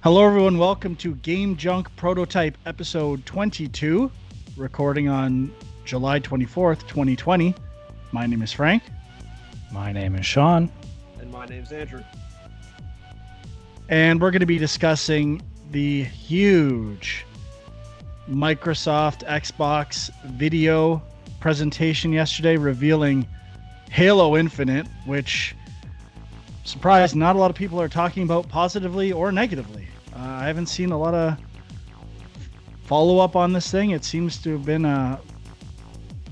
Hello, everyone. Welcome to Game Junk Prototype Episode 22, recording on July 24th, 2020. My name is Frank. My name is Sean. And my name's Andrew. And we're going to be discussing the huge Microsoft Xbox video presentation yesterday revealing Halo Infinite, which, surprised, not a lot of people are talking about positively or negatively. I haven't seen a lot of follow-up on this thing. It seems to have been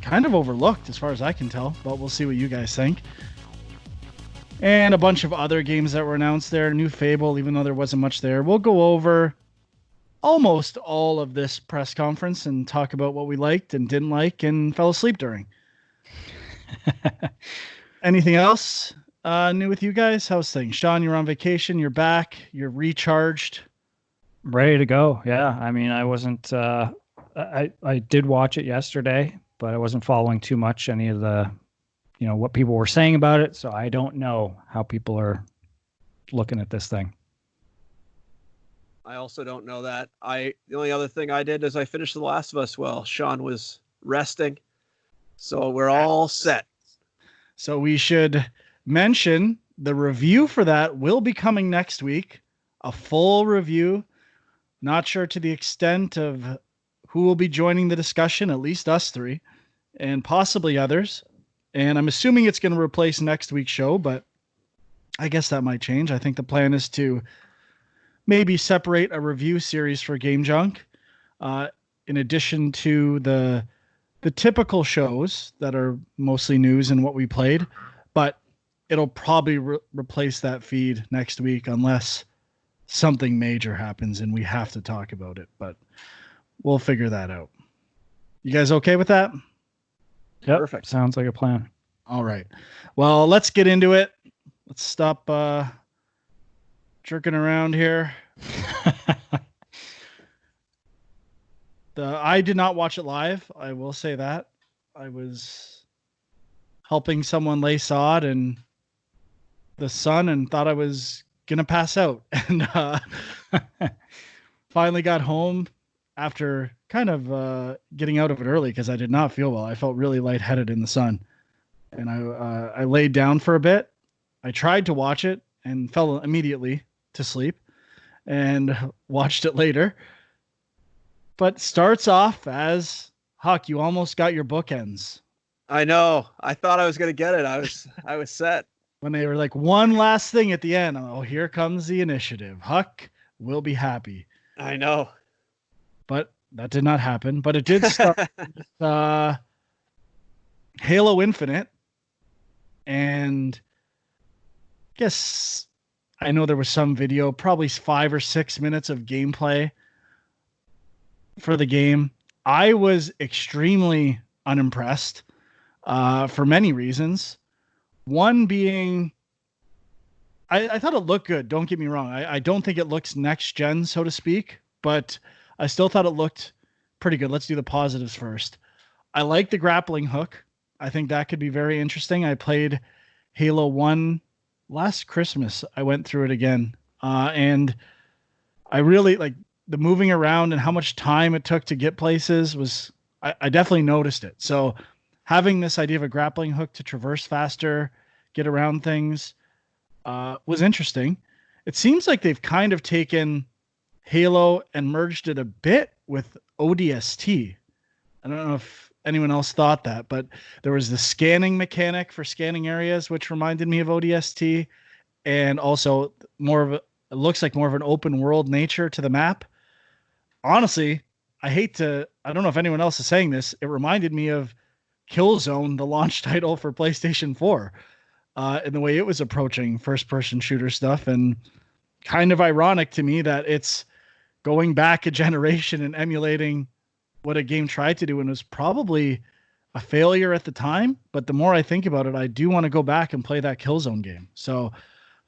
kind of overlooked as far as I can tell, but we'll see what you guys think. And a bunch of other games that were announced there. New Fable, even though there wasn't much there. We'll go over almost all of this press conference and talk about what we liked and didn't like and fell asleep during. Anything else new with you guys? How's things? Sean, you're on vacation. You're back. You're recharged. Ready to go. Yeah. I mean, I wasn't, I did watch it yesterday, but I wasn't following too much any of the, what people were saying about it. So I don't know how people are looking at this thing. I also don't know that. The only other thing I did is I finished The Last of Us while Sean was resting. So we're all set. So we should mention the review for that will be coming next week. A full review. Not sure to the extent of who will be joining the discussion, at least us three, and possibly others. And I'm assuming it's going to replace next week's show, but I guess that might change. I think the plan is to maybe separate a review series for Game Junk, in addition to the typical shows that are mostly news and what we played, but it'll probably replace that feed next week unless something major happens and we have to talk about it, but we'll figure that out. You guys okay with that? Yep. Perfect. Sounds like a plan. All right. Well, let's get into it. Let's stop jerking around here. I did not watch it live. I will say that. I was helping someone lay sod in the sun and thought I was going to pass out. And finally got home after kind of getting out of it early because I did not feel well. I felt really lightheaded in the sun. And I laid down for a bit. I tried to watch it and fell immediately to sleep and watched it later. But starts off as, Huck, you almost got your bookends. I know. I thought I was going to get it. I was set. When they were like, one last thing at the end. Oh, here comes the initiative. Huck will be happy. I know. But that did not happen. But it did start with Halo Infinite. And I guess I know there was some video, probably 5 or 6 minutes of gameplay for the game. I was extremely unimpressed for many reasons. One being, I thought it looked good. Don't get me wrong. I don't think it looks next gen, so to speak, but I still thought it looked pretty good. Let's do the positives first. I like the grappling hook. I think that could be very interesting. I played Halo 1 last Christmas. I went through it again. And I really like the moving around and how much time it took to get places I definitely noticed it. So having this idea of a grappling hook to traverse faster, get around things, was interesting. It seems like they've kind of taken Halo and merged it a bit with ODST. I don't know if anyone else thought that, but there was the scanning mechanic for scanning areas, which reminded me of ODST, and also it looks like more of an open world nature to the map. Honestly, I don't know if anyone else is saying this. It reminded me of Killzone, the launch title for PlayStation 4, in the way it was approaching first-person shooter stuff, and kind of ironic to me that it's going back a generation and emulating what a game tried to do and was probably a failure at the time. But the more I think about it, I do want to go back and play that Killzone game. So,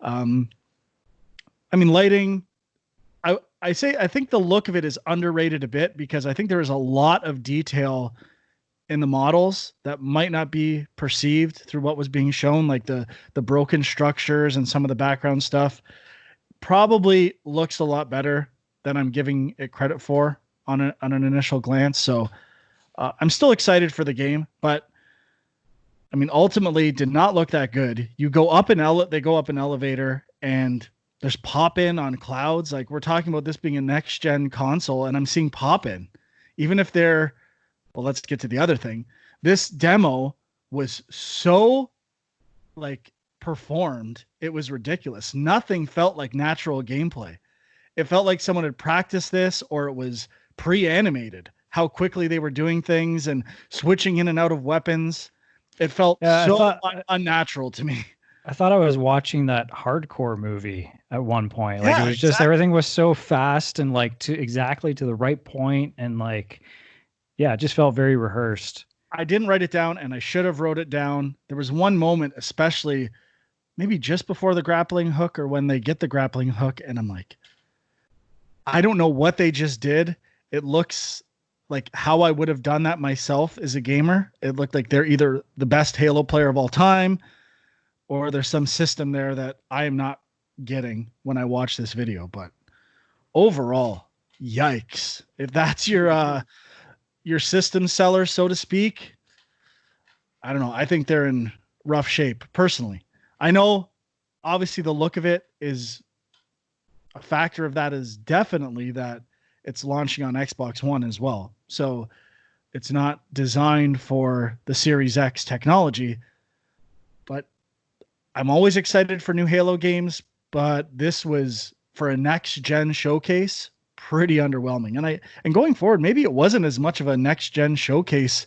I mean, lighting, I think the look of it is underrated a bit because I think there is a lot of detail in the models that might not be perceived through what was being shown, like the broken structures and some of the background stuff. probably looks a lot better than I'm giving it credit for on an initial glance. So I'm still excited for the game, but I mean, ultimately did not look that good. You go up they go up an elevator and there's pop in on clouds. Like, we're talking about this being a next gen console, and I'm seeing pop in, even if they're, well, let's get to the other thing. This demo was so like performed. It was ridiculous. Nothing felt like natural gameplay. It felt like someone had practiced this, or it was pre-animated, how quickly they were doing things and switching in and out of weapons. It felt unnatural to me. I thought I was watching that hardcore movie at one point. Like, Yeah, it was just, everything was so fast and like exactly to the right point. And like, yeah, it just felt very rehearsed. I didn't write it down, and I should have wrote it down. There was one moment, especially maybe just before the grappling hook or when they get the grappling hook, and I'm like, I don't know what they just did. It looks like how I would have done that myself as a gamer. It looked like they're either the best Halo player of all time, or there's some system there that I am not getting when I watch this video. But overall, yikes. If that's your system seller, so to speak, I don't know. I think they're in rough shape personally. I know obviously the look of it is a factor of that, is definitely that it's launching on Xbox One as well. So it's not designed for the Series X technology, but I'm always excited for new Halo games, but this was, for a next gen showcase, pretty underwhelming. And going forward, maybe it wasn't as much of a next gen showcase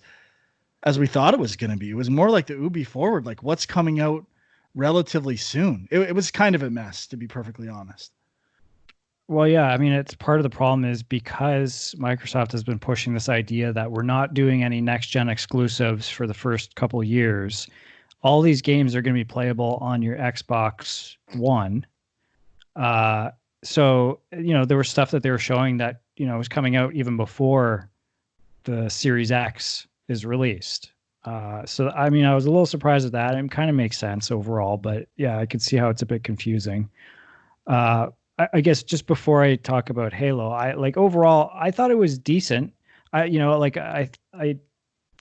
as we thought it was going to be. It was more like the Ubi Forward, like what's coming out relatively soon. It was kind of a mess, to be perfectly honest. Well, yeah, I mean, it's part of the problem is because Microsoft has been pushing this idea that we're not doing any next gen exclusives for the first couple of years. All these games are going to be playable on your Xbox One. So, there was stuff that they were showing that, was coming out even before the Series X is released. So, I mean, I was a little surprised at that. It kind of makes sense overall, but yeah, I could see how it's a bit confusing. I guess just before I talk about Halo, overall, I thought it was decent. I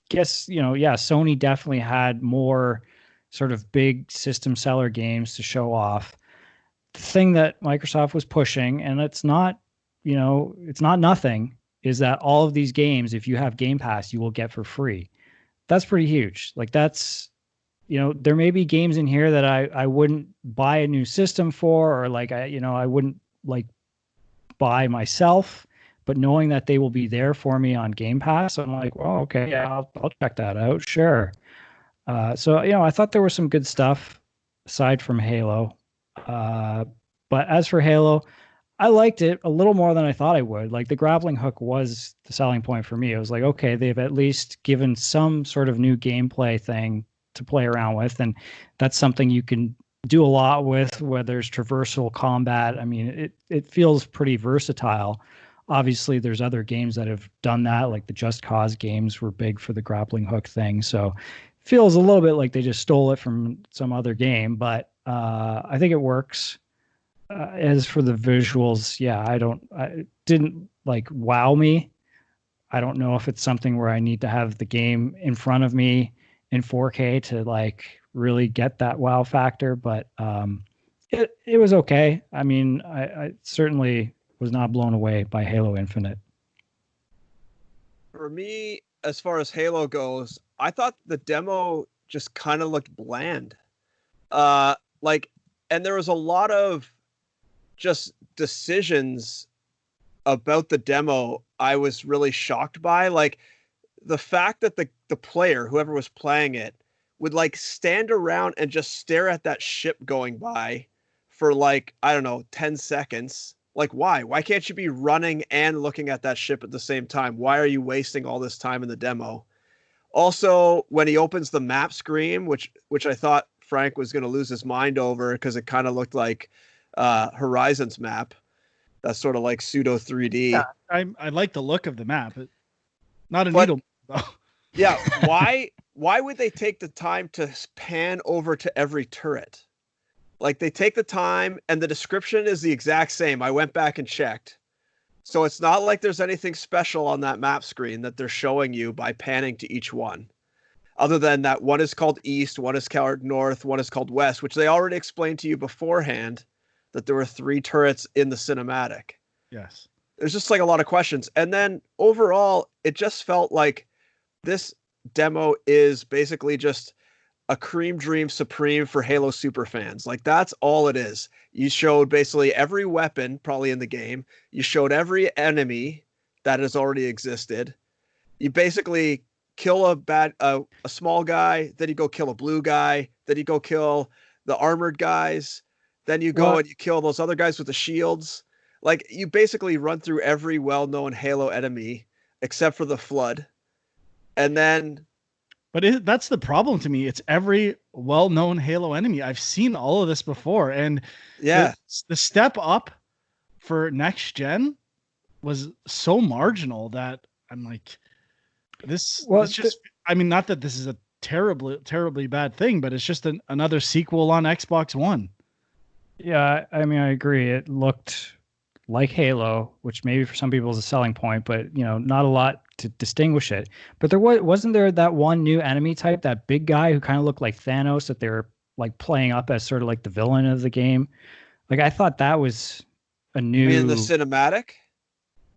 guess, Sony definitely had more sort of big system seller games to show off. The thing that Microsoft was pushing, and it's not nothing, is that all of these games, if you have Game Pass, you will get for free. That's pretty huge. Like, that's, there may be games in here that I wouldn't buy a new system for, or I wouldn't buy myself, but knowing that they will be there for me on Game Pass, I'm like, well, okay, yeah, I'll check that out. Sure. So, I thought there was some good stuff aside from Halo. But as for Halo, I liked it a little more than I thought I would. Like, the grappling hook was the selling point for me. It was like, okay, they've at least given some sort of new gameplay thing to play around with. And that's something you can do a lot with, where there's traversal combat. I mean, it feels pretty versatile. Obviously, there's other games that have done that, like the Just Cause games were big for the grappling hook thing. So it feels a little bit like they just stole it from some other game, but I think it works. As for the visuals, yeah, it didn't wow me. I don't know if it's something where I need to have the game in front of me in 4K to really get that wow factor, but it was okay. I mean, I certainly was not blown away by Halo Infinite. For me, as far as Halo goes, I thought the demo just kind of looked bland. And there was a lot of just decisions about the demo I was really shocked by. Like, the fact that the player, whoever was playing it, would stand around and just stare at that ship going by for I don't know, 10 seconds. Why? Why can't you be running and looking at that ship at the same time? Why are you wasting all this time in the demo? Also, when he opens the map screen, which I thought Frank was going to lose his mind over because it kind of looked like Horizon's map. That's sort of pseudo 3D. Yeah, I like the look of the map. Not a needle though. Yeah, why would they take the time to pan over to every turret? Like they take the time and the description is the exact same. I went back and checked. So it's not like there's anything special on that map screen that they're showing you by panning to each one. Other than that one is called East, one is called North, one is called West, which they already explained to you beforehand that there were 3 turrets in the cinematic. Yes. There's just like a lot of questions. And then overall, it just felt like this demo is basically just a cream dream supreme for Halo super fans. Like that's all it is. You showed basically every weapon probably in the game. You showed every enemy that has already existed. You basically kill a small guy, then you go kill a blue guy, then you go kill the armored guys, then you go and you kill those other guys with the shields. Like you basically run through every well-known Halo enemy except for the Flood. And then But that's the problem to me. It's every well-known Halo enemy. I've seen all of this before, and yeah, the step up for next gen was so marginal that I'm like, this. Well, it's just. I mean, not that this is a terribly bad thing, but it's just another sequel on Xbox One. Yeah, I mean, I agree. It looked like Halo, which maybe for some people is a selling point, but not a lot to distinguish it. But wasn't there that one new enemy type, that big guy who kind of looked like Thanos, that they were like playing up as sort of like the villain of the game. Like I thought that was a new in the cinematic.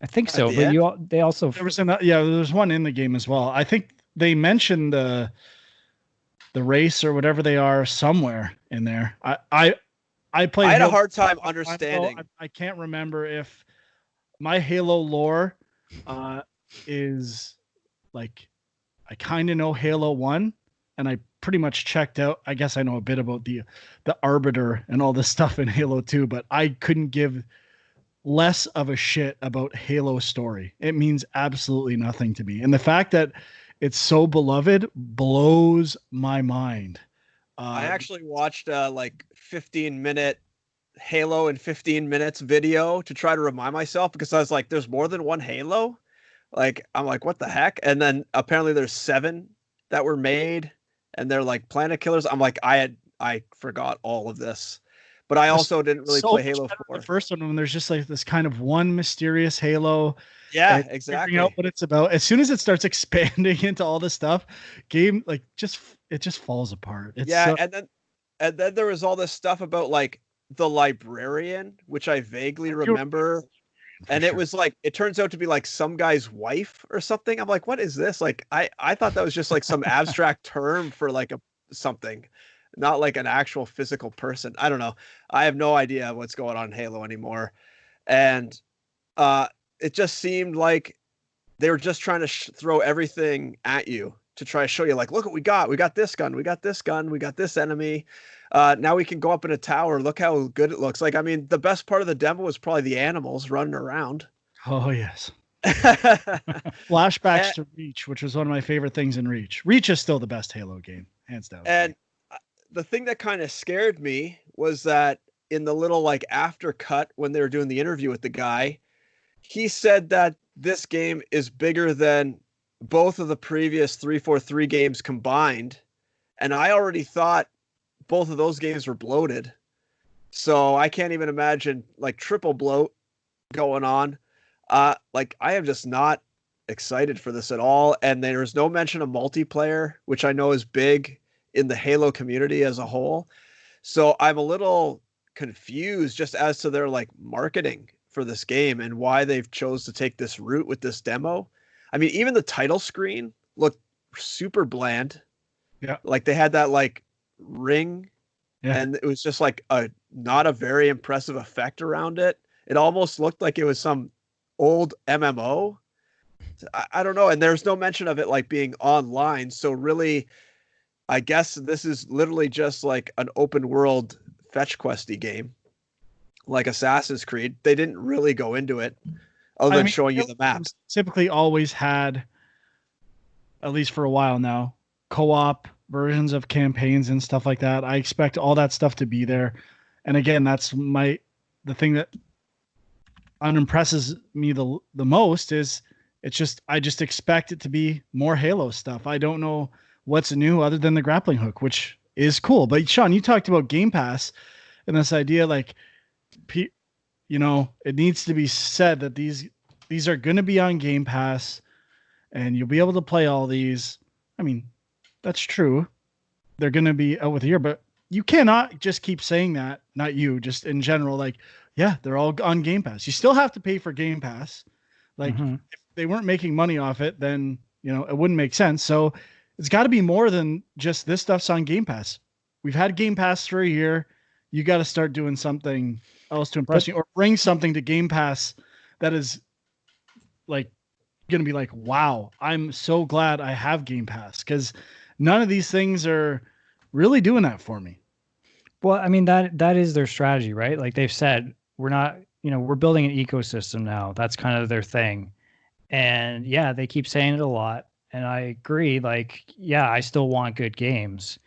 I think so, but they also there was one in the game as well. I think they mentioned the race or whatever they are somewhere in there. I had a hard time understanding. I can't remember if my Halo lore is like, I kind of know Halo 1 and I pretty much checked out. I guess I know a bit about the Arbiter and all this stuff in Halo 2, but I couldn't give less of a shit about Halo story. It means absolutely nothing to me. And the fact that it's so beloved blows my mind. I actually watched like 15-minute Halo in 15 minutes video to try to remind myself, because I was like, there's more than one Halo. Like, I'm like, what the heck? And then apparently there's 7 that were made and they're like planet killers. I'm like, I forgot all of this, but I also didn't really play Halo 4. The first one, when there's just like this kind of one mysterious Halo. Yeah, exactly. Figuring out what it's about. As soon as it starts expanding into all this stuff, game like it just falls apart. And then there was all this stuff about like the librarian, which I vaguely remember. And it was like, it turns out to be like some guy's wife or something. I'm like, what is this? Like, I thought that was just like some abstract term for like something, not like an actual physical person. I don't know. I have no idea what's going on in Halo anymore. And it just seemed like they were just trying to throw everything at you to try to show you, like, look what we got. We got this gun. We got this gun. We got this enemy. Now we can go up in a tower. Look how good it looks. Like, I mean, the best part of the demo was probably the animals running around. Oh, yes. Flashbacks to Reach, which was one of my favorite things in Reach. Reach is still the best Halo game, hands down. And the thing that kind of scared me was that in the little, like, after cut when they were doing the interview with the guy, he said that this game is bigger than both of the previous 343 games combined. And I already thought both of those games were bloated. So I can't even imagine like triple bloat going on. Like I am just not excited for this at all. And there's no mention of multiplayer, which I know is big in the Halo community as a whole. So I'm a little confused just as to their like marketing for this game and why they've chose to take this route with this demo. I mean, even the title screen looked super bland. Yeah. Like they had that like ring, and it was just like not a very impressive effect around it. It almost looked like it was some old MMO. I don't know. And there's no mention of it like being online. So really, I guess this is literally just like an open world fetch questy game, like Assassin's Creed. They didn't really go into it other than showing you the maps. Typically always had, at least for a while now, co-op versions of campaigns and stuff like that. I expect all that stuff to be there. And again, that's the thing that unimpresses me the most is I just expect it to be more Halo stuff. I don't know what's new other than the grappling hook, which is cool. But Sean, you talked about Game Pass And this idea, like, you know, it needs to be said that these are going to be on Game Pass, and you'll be able to play all these. I mean, that's true. They're going to be out with a year, but you cannot just keep saying that. Not you, just in general. Like, yeah, they're all on Game Pass. You still have to pay for Game Pass. Like, if they weren't making money off it, then, you know, it wouldn't make sense. So it's got to be more than just this stuff's on Game Pass. We've had Game Pass for a year. You got to start doing something else to impress you, or bring something to Game Pass that is like going to be like, wow, I'm so glad I have Game Pass, because none of these things are really doing that for me. Well, I mean, that is their strategy, right? Like they've said, we're not, you know, we're building an ecosystem now. That's kind of their thing. And yeah, they keep saying it a lot. And I agree. Like, yeah, I still want good games,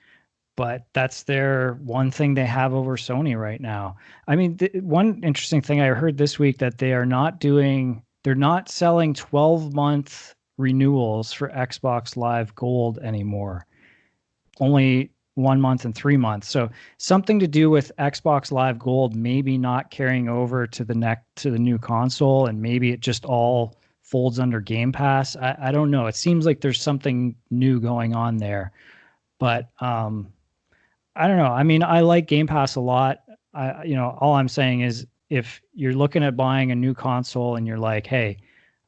but that's their one thing they have over Sony right now. I mean, one interesting thing I heard this week that they're not selling 12-month renewals for Xbox Live Gold anymore. Only 1 month and 3 months. So something to do with Xbox Live Gold maybe not carrying over to the new console, and maybe it just all folds under Game Pass. I don't know. It seems like there's something new going on there. But I don't know. I mean, I like Game Pass a lot. All I'm saying is, if you're looking at buying a new console and you're like, hey,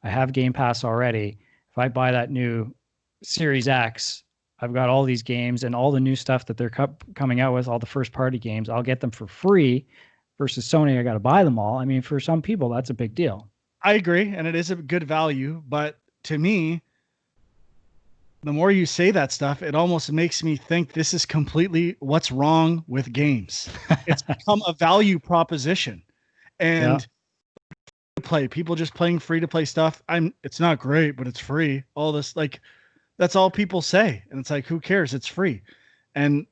I have Game Pass already. If I buy that new Series X, I've got all these games and all the new stuff that they're coming out with, all the first party games. I'll get them for free, versus Sony, I got to buy them all. I mean, for some people, that's a big deal. I agree. And it is a good value. But to me, the more you say that stuff, it almost makes me think this is completely what's wrong with games. It's become a value proposition. And play people just playing free to play stuff. It's not great, but it's free. All this, like, that's all people say. And it's like, who cares? It's free. And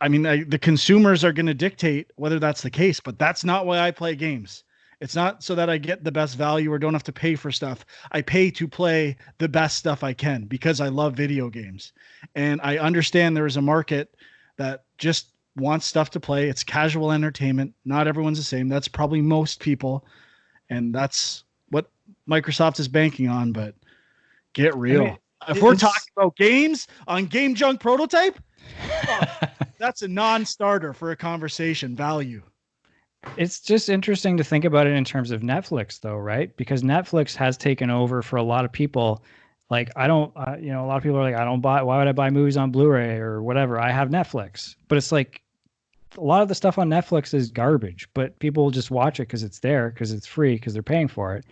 I mean, the consumers are going to dictate whether that's the case, but that's not why I play games. It's not so that I get the best value or don't have to pay for stuff. I pay to play the best stuff I can because I love video games. And I understand there is a market that just wants stuff to play. It's casual entertainment. Not everyone's the same. That's probably most people. And that's what Microsoft is banking on, but get real. I mean, if we're talking about games on Game Junk Prototype, that's a non-starter for a conversation value. It's just interesting to think about it in terms of Netflix, though, right? Because Netflix has taken over for a lot of people. Like, I don't, a lot of people are like, why would I buy movies on Blu-ray or whatever? I have Netflix. But it's like, a lot of the stuff on Netflix is garbage, but people will just watch it because it's there, because it's free, because they're paying for it.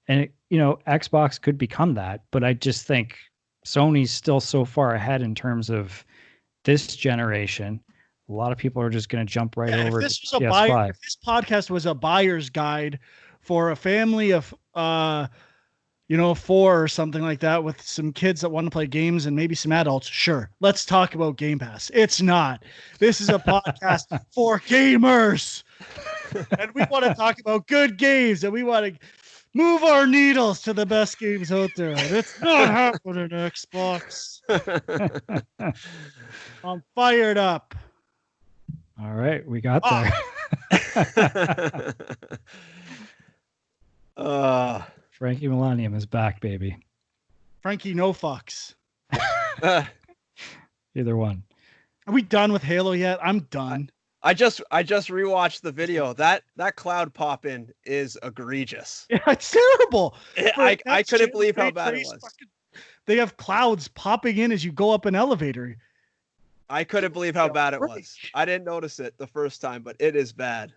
And, Xbox could become that. But I just think Sony's still so far ahead in terms of this generation. A lot of people are just going to jump right over to PS5. If this podcast was a buyer's guide for a family of, 4 or something like that, with some kids that want to play games and maybe some adults, sure, let's talk about Game Pass. It's not. This is a podcast for gamers. And we want to talk about good games, and we want to move our needles to the best games out there. And it's not happening, Xbox. I'm fired up. All right, we got there. Frankie Millennium is back, baby. Frankie no fucks. Either one. Are we done with Halo yet? I'm done. I just rewatched the video. That cloud pop in is egregious. Yeah, it's terrible. I couldn't believe how bad it was. They have clouds popping in as you go up an elevator. I couldn't believe how bad it was. I didn't notice it the first time, but it is bad.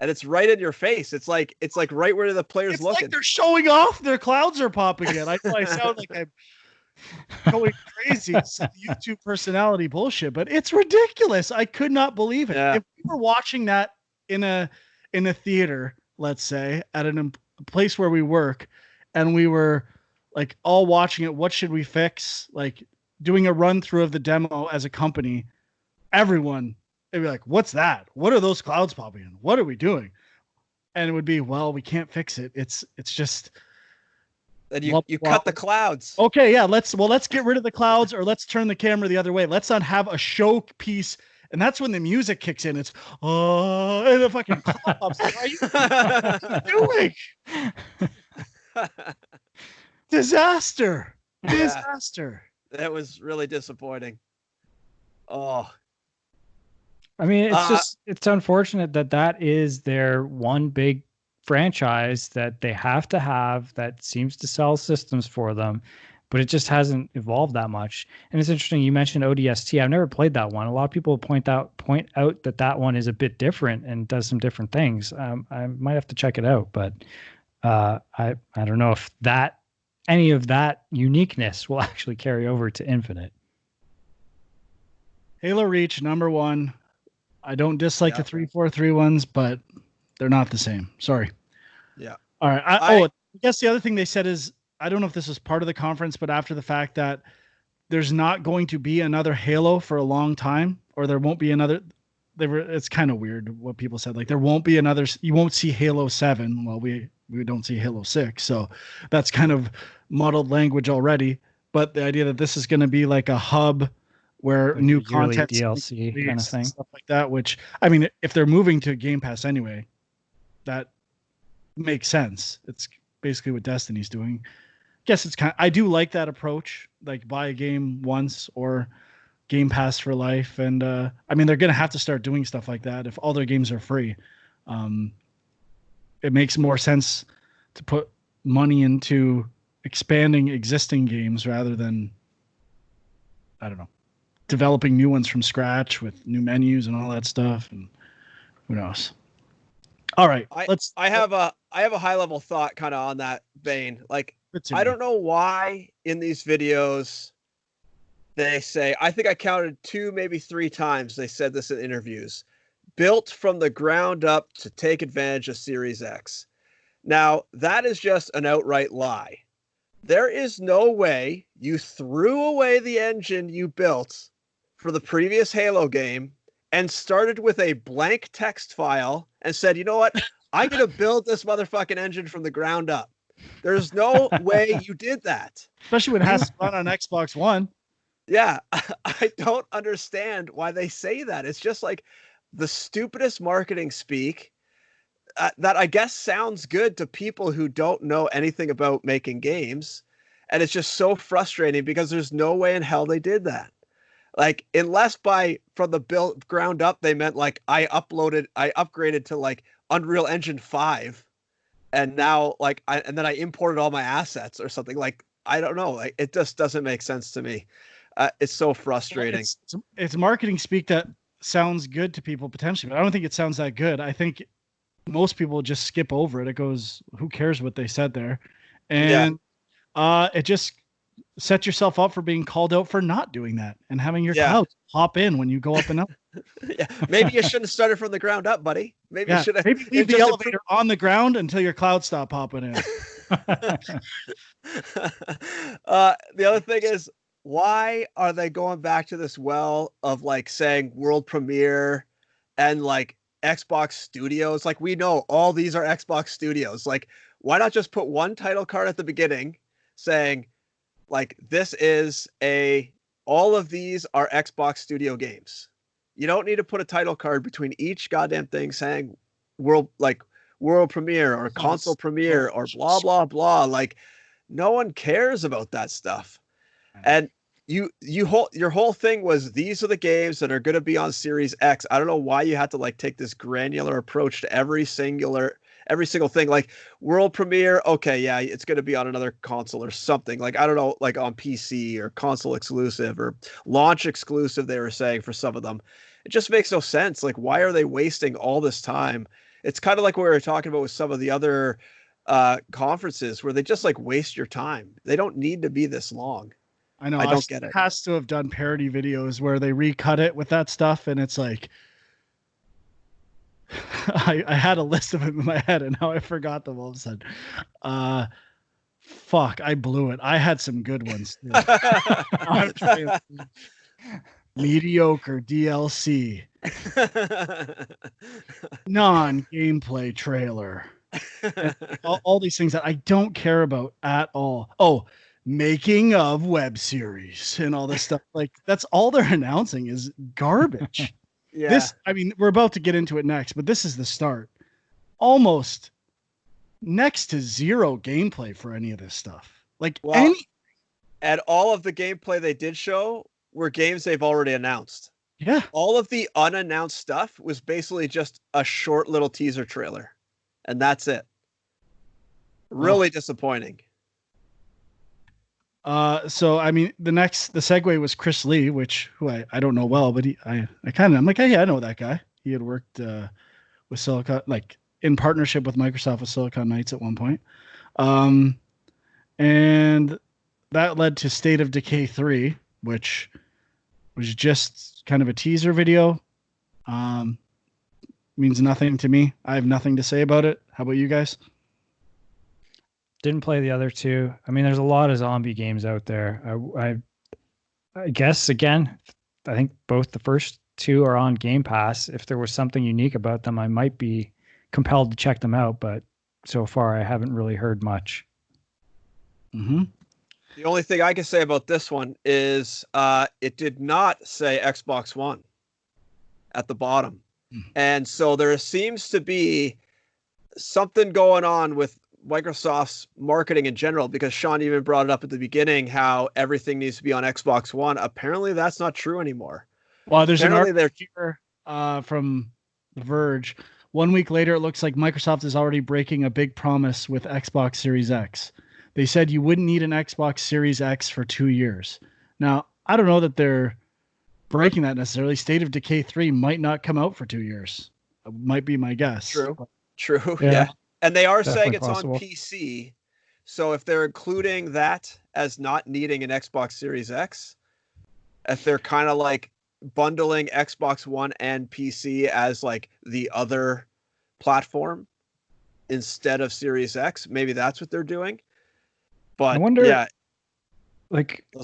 And it's right in your face. It's like right where the player's looking. It's like they're showing off their clouds are popping in. I sound like I'm going crazy. It's some YouTube personality bullshit, but it's ridiculous. I could not believe it. Yeah. If we were watching that in a theater, let's say, at a place where we work, and we were like all watching it, what should we fix? Like doing a run through of the demo as a company, everyone, they'd be like, what's that? What are those clouds popping in? What are we doing? And it would be, well, we can't fix it. It's just. Then you cut the clouds. Okay. Yeah. Let's get rid of the clouds, or let's turn the camera the other way. Let's not have a showpiece And that's when the music kicks in. It's and the fucking claps. What are you doing? Disaster. Disaster. That was really disappointing. Oh. I mean, it's unfortunate that is their one big franchise that they have to have that seems to sell systems for them, but it just hasn't evolved that much. And it's interesting you mentioned ODST. I've never played that one. A lot of people point out that one is a bit different and does some different things. I might have to check it out, but I don't know if any of that uniqueness will actually carry over to Infinite. Halo Reach #1. I don't dislike the 343 ones, but they're not the same. Sorry. Yeah. All right. I guess the other thing they said is, I don't know if this was part of the conference, but after the fact that there's not going to be another Halo for a long time, or there won't be another. It's kind of weird what people said. Like, there won't be another. You won't see Halo 7. Well, we don't see Halo 6, so that's kind of muddled language already. But the idea that this is going to be like a hub where like new content, DLC kind of thing, stuff like that. Which, I mean, if they're moving to Game Pass anyway, that makes sense. It's basically what Destiny's doing. Guess it's I do like that approach. Like, buy a game once or Game Pass for life. And I mean, they're going to have to start doing stuff like that if all their games are free. It makes more sense to put money into expanding existing games rather than, I don't know, developing new ones from scratch with new menus and all that stuff. And who knows? All right, I have a high level thought kind of on that vein. Like, I don't know why in these videos they say, I think I counted 2, maybe 3 times they said this in interviews, built from the ground up to take advantage of Series X. Now, that is just an outright lie. There is no way you threw away the engine you built for the previous Halo game and started with a blank text file and said, you know what? I'm going to build this motherfucking engine from the ground up. There's no way you did that. Especially when it has to run on Xbox One. Yeah, I don't understand why they say that. It's just like the stupidest marketing speak that I guess sounds good to people who don't know anything about making games. And it's just so frustrating because there's no way in hell they did that. Like, unless from the build ground up, they meant like I upgraded to like Unreal Engine 5 and now and then I imported all my assets or something. Like, I don't know. Like, it just doesn't make sense to me. It's so frustrating. It's marketing speak that sounds good to people potentially, but I don't think it sounds that good. I think most people just skip over it. It goes, who cares what they said there? And it just set yourself up for being called out for not doing that and having your cloud hop in when you go up and up. Yeah, maybe you shouldn't have started from the ground up, buddy. Maybe you should have leave the elevator on the ground until your cloud stop hopping in. The other thing is, why are they going back to this well of like saying world premiere and like Xbox Studios? Like, we know all these are Xbox Studios. Like, why not just put one title card at the beginning saying, like, all of these are Xbox Studio games. You don't need to put a title card between each goddamn thing saying world premiere or console premiere or blah, blah, blah. Like, no one cares about that stuff. And your whole thing was, these are the games that are going to be on Series X. I don't know why you had to like take this granular approach to every single thing. Like, world premiere, okay, yeah, it's going to be on another console or something. Like, I don't know, like on PC or console exclusive or launch exclusive, they were saying for some of them. It just makes no sense. Like, why are they wasting all this time? It's kind of like what we were talking about with some of the other conferences where they just like waste your time. They don't need to be this long. I know. I don't get it. Has to have done parody videos where they recut it with that stuff, and it's like, I had a list of them in my head, and now I forgot them all of a sudden. Fuck, I blew it. I had some good ones too. Mediocre DLC. Non-gameplay trailer. all these things that I don't care about at all. Oh, making of web series and all this stuff. Like, that's all they're announcing is garbage. Yeah. This, I mean, we're about to get into it next, but this is the start. Almost next to zero gameplay for any of this stuff. Like and all of the gameplay they did show were games they've already announced. Yeah. All of the unannounced stuff was basically just a short little teaser trailer. And that's it. Really disappointing. So I mean, the segue was Chris Lee, who I don't know well, but I'm like, hey, I know that guy. He had worked with Silicon, like in partnership with Microsoft with Silicon Knights at one point. And that led to State of Decay 3, which was just kind of a teaser video. Means nothing to me. I have nothing to say about it. How about you guys? Didn't play the other two. I mean, there's a lot of zombie games out there. I guess, again, I think both the first two are on Game Pass. If there was something unique about them, I might be compelled to check them out. But so far, I haven't really heard much. Mm-hmm. The only thing I can say about this one is it did not say Xbox One at the bottom. And so there seems to be something going on with Microsoft's marketing in general, because Sean even brought it up at the beginning, how everything needs to be on Xbox One. Apparently that's not true anymore. Well, there's an article here from The Verge. 1 week later, it looks like Microsoft is already breaking a big promise with Xbox Series X. They said you wouldn't need an Xbox Series X for 2 years. Now, I don't know that they're breaking that necessarily. State of Decay 3 might not come out for 2 years. Might be my guess. True. Yeah. And they are saying it's possible on PC. So if they're including that as not needing an Xbox Series X, if they're kind of like bundling Xbox One and PC as like the other platform instead of Series X, maybe that's what they're doing. But I wonder, yeah.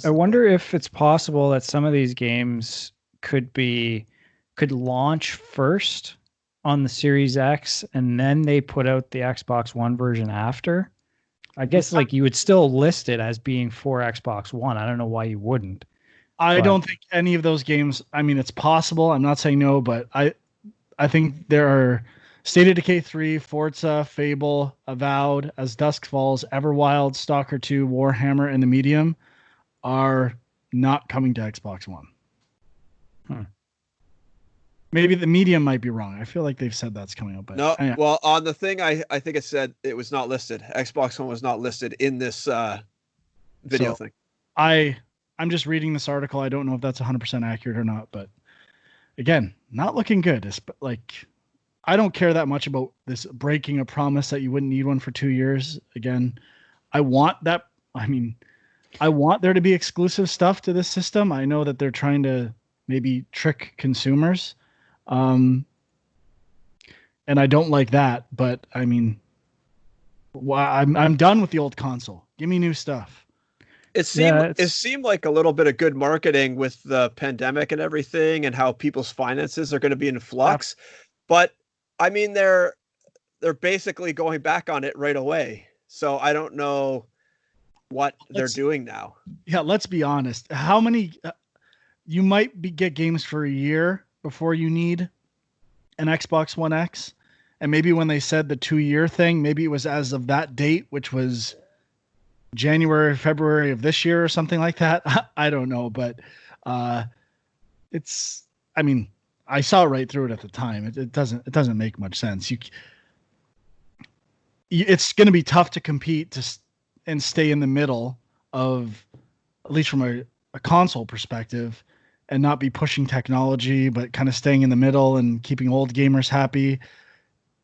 I wonder if it's possible that some of these games could launch first on the Series X and then they put out the Xbox One version after. I guess like you would still list it as being for Xbox One. I don't know why you wouldn't. I don't think any of those games, I mean, it's possible. I'm not saying no, but I think there are State of Decay 3, Forza, Fable, Avowed, As Dusk Falls, Everwild, Stalker 2, Warhammer, and The Medium are not coming to Xbox One. Maybe The Medium might be wrong. I feel like they've said that's coming out. But no, well, on the thing, I think it said it was not listed. Xbox One was not listed in this video thing. I'm just reading this article. I don't know if that's 100% accurate or not, but again, not looking good. It's like, I don't care that much about this breaking a promise that you wouldn't need one for 2 years. Again, I want that. I mean, I want there to be exclusive stuff to this system. I know that they're trying to maybe trick consumers. And I don't like that, but I mean, I'm done with the old console. Give me new stuff. It seemed like a little bit of good marketing with the pandemic and everything, and how people's finances are going to be in flux. But I mean, they're basically going back on it right away. So I don't know what they're doing now. Yeah, let's be honest. How many you might get games for a year before you need an Xbox One X, and maybe when they said the 2-year thing, maybe it was as of that date, which was January, February of this year or something like that. I don't know, but it's, I mean, I saw right through it at the time. It doesn't make much sense. It's going to be tough to compete and stay in the middle of, at least from a console perspective, and not be pushing technology, but kind of staying in the middle and keeping old gamers happy.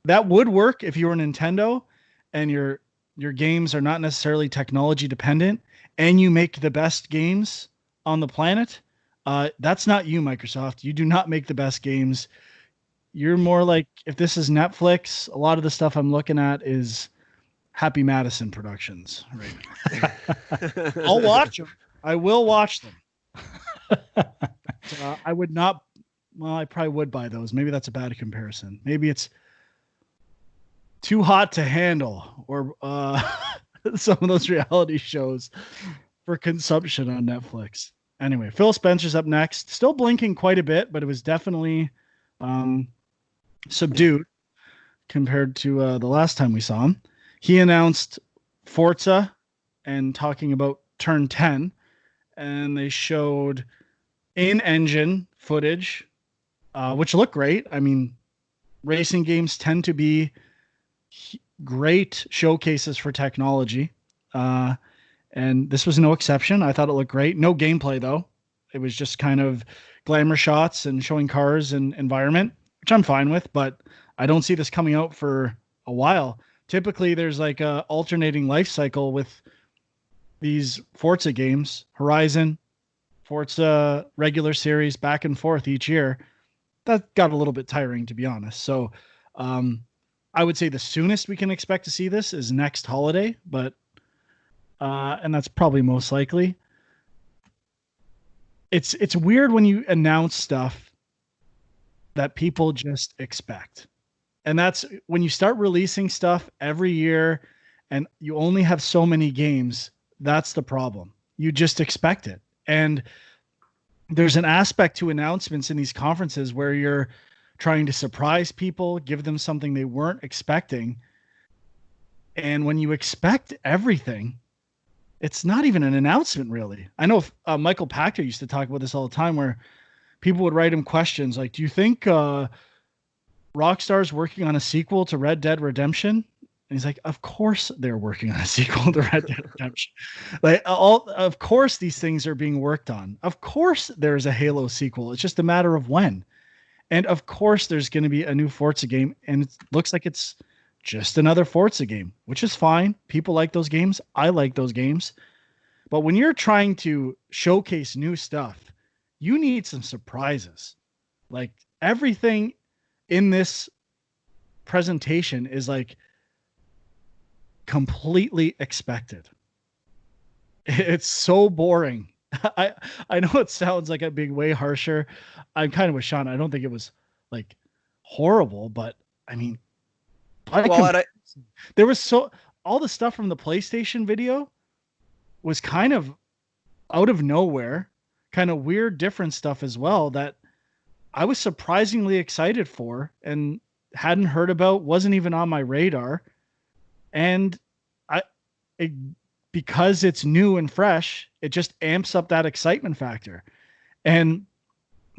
That would work if you were Nintendo and your games are not necessarily technology dependent and you make the best games on the planet. That's not you, Microsoft. You do not make the best games. You're more like, if this is Netflix, a lot of the stuff I'm looking at is Happy Madison Productions right now. I'll watch them. I will watch them. I would not. Well, I probably would buy those. Maybe that's a bad comparison. Maybe it's Too Hot to Handle, or some of those reality shows for consumption on Netflix. Anyway, Phil Spencer's up next. Still blinking quite a bit, but it was definitely subdued compared to the last time we saw him. He announced Forza and talking about Turn 10, and they showed in-engine footage, which looked great. I mean, racing games tend to be great showcases for technology, and this was no exception. I thought it looked great. No gameplay, though. It was just kind of glamour shots and showing cars and environment, which I'm fine with, but I don't see this coming out for a while. Typically, there's like a alternating life cycle with these Forza games, Horizon, Forza regular series, back and forth each year. That got a little bit tiring, to be honest. So I would say the soonest we can expect to see this is next holiday, but and that's probably most likely. It's weird when you announce stuff that people just expect. And that's when you start releasing stuff every year and you only have so many games, that's the problem. You just expect it. And there's an aspect to announcements in these conferences where you're trying to surprise people, give them something they weren't expecting. And when you expect everything, it's not even an announcement, really. I know Michael Pachter used to talk about this all the time, where people would write him questions like, do you think Rockstar's working on a sequel to Red Dead Redemption? And he's like, of course they're working on a sequel to Red Dead Redemption. Of course these things are being worked on. Of course there's a Halo sequel. It's just a matter of when. And of course there's going to be a new Forza game, and it looks like it's just another Forza game, which is fine. People like those games. I like those games. But when you're trying to showcase new stuff, you need some surprises. Like, everything in this presentation is like completely expected. It's so boring. I know it sounds like I'm being way harsher. I'm kind of with Sean. I don't think it was like horrible, but I mean, there was all the stuff from the PlayStation video was kind of out of nowhere, kind of weird, different stuff as well that I was surprisingly excited for and hadn't heard about, wasn't even on my radar. And because it's new and fresh, it just amps up that excitement factor. And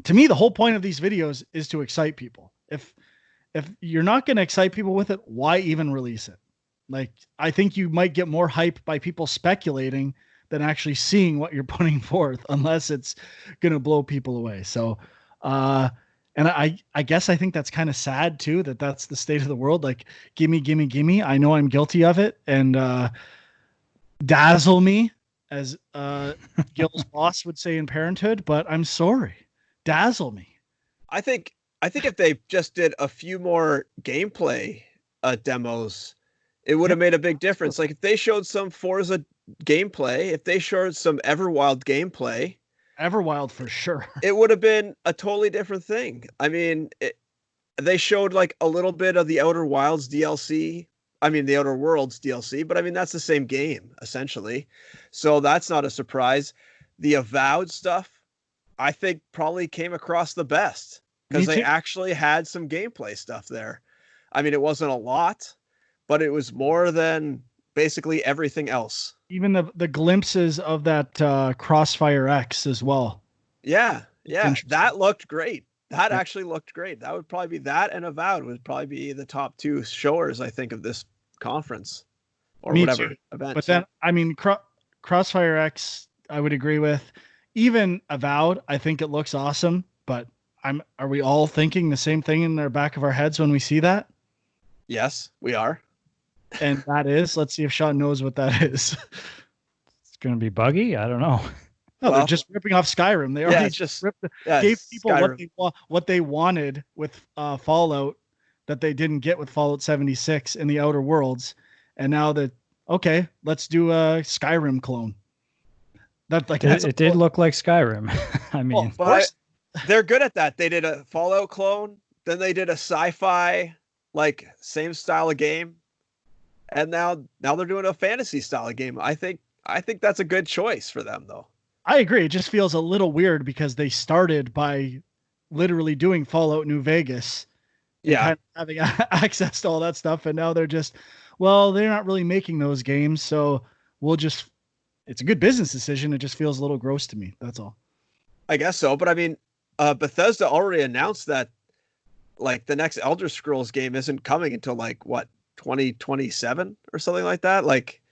to me, the whole point of these videos is to excite people. If you're not going to excite people with it, why even release it? Like, I think you might get more hype by people speculating than actually seeing what you're putting forth, unless it's going to blow people away. So, and I guess I think that's kind of sad too, that's the state of the world. Like, gimme, gimme, gimme. I know I'm guilty of it. And dazzle me, as Gil's boss would say in Parenthood, but I'm sorry. Dazzle me. I think if they just did a few more gameplay demos, it would have made a big difference. Like, if they showed some Forza gameplay, if they showed some Everwild gameplay, Everwild for sure, it would have been a totally different thing. I mean, they showed like a little bit of the Outer Wilds DLC. I mean, the Outer Worlds DLC, but I mean, that's the same game essentially. So that's not a surprise. The Avowed stuff, I think, probably came across the best because they actually had some gameplay stuff there. I mean, it wasn't a lot, but it was more than basically everything else. Even the glimpses of that Crossfire X as well. Yeah. That looked great. That actually looked great. That would probably be that, and Avowed would probably be the top two showers, I think, of this conference or whatever event. But then, I mean, Crossfire X, I would agree with. Even Avowed, I think it looks awesome. But are we all thinking the same thing in the back of our heads when we see that? Yes, we are. And that is, let's see if Sean knows what that is. It's going to be buggy. I don't know. No, they're just ripping off Skyrim. They already just gave people what they wanted with Fallout that they didn't get with Fallout 76 in the Outer Worlds, and now okay, let's do a Skyrim clone. It did look like Skyrim. I mean, they're good at that. They did a Fallout clone, then they did a sci-fi like same style of game, and now they're doing a fantasy style of game. I think that's a good choice for them, though. I agree. It just feels a little weird because they started by literally doing Fallout New Vegas and Yeah. kind of having access to all that stuff. And now they're just, well, they're not really making those games. So it's a good business decision. It just feels a little gross to me. That's all. I guess so. But I mean, Bethesda already announced that like the next Elder Scrolls game isn't coming until like what, 2027 or something like that. Like,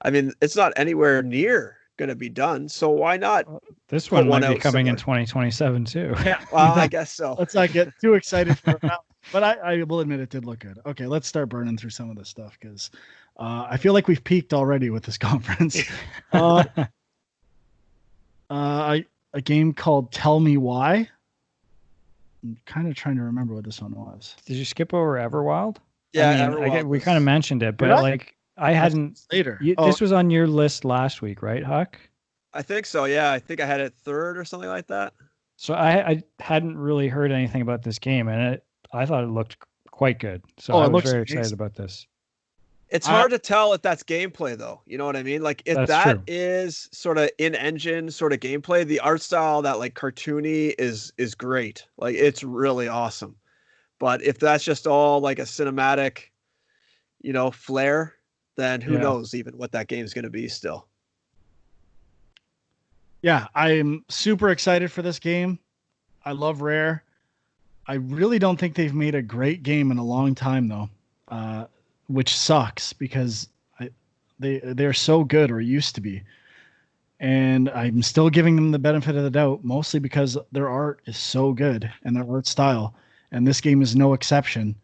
I mean, it's not anywhere near going to be done. So why not? This one one might be out coming in similar? 2027 too. Yeah. Well, I guess so. Let's not get too excited for it now. But I will admit it did look good. Okay, let's start burning through some of this stuff because I feel like we've peaked already with this conference. A game called Tell Me Why. I'm kind of trying to remember what this one was. Did you skip over Everwild? Yeah, I mean, Everwild we was- kind of mentioned it, but Did I? like I hadn't. Later. This was on your list last week, right, Huck? I think so. Yeah, I think I had it third or something like that. So I hadn't really heard anything about this game, and I thought it looked quite good. So Oh, it I was looks very amazing. excited about this. It's hard to tell if that's gameplay though. You know what I mean? Like if That's that true. is sort of in-engine sort of gameplay, the art style, that like cartoony is great. Like it's really awesome. But if that's just all like a cinematic, flair, then who Yeah. knows even what that game is going to be still. Yeah, I'm super excited for this game. I love Rare. I really don't think they've made a great game in a long time though, which sucks because they're so good, or used to be. And I'm still giving them the benefit of the doubt, mostly because their art is so good and their art style. And this game is no exception.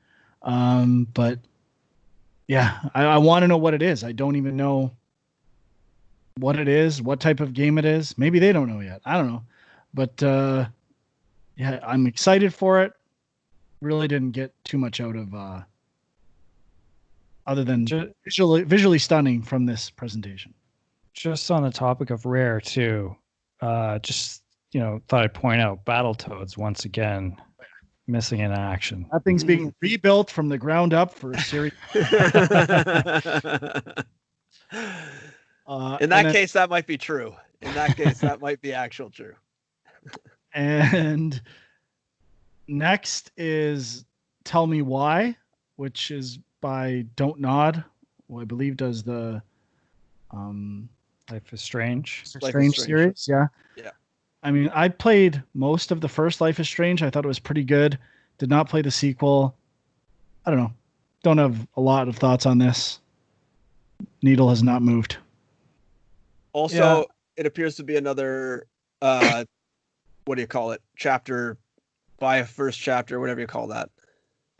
But yeah, I want to know what it is. I don't even know what it is, what type of game it is. Maybe they don't know yet. I don't know. But yeah, I'm excited for it. Really didn't get too much out of other than visually stunning from this presentation. Just on the topic of Rare too, just thought I'd point out Battletoads once again missing in action. That thing's being rebuilt from the ground up for a series. In that case, that might be true. In that case, that might be actual true. And next is Tell Me Why, which is by Don't Nod, who I believe does the Life is Strange. Strange series. Yeah. Yeah. I mean, I played most of the first Life is Strange. I thought it was pretty good. Did not play the sequel. I don't know. Don't have a lot of thoughts on this. Needle has not moved. Also, It appears to be another, what do you call it? Chapter by a first chapter, whatever you call that.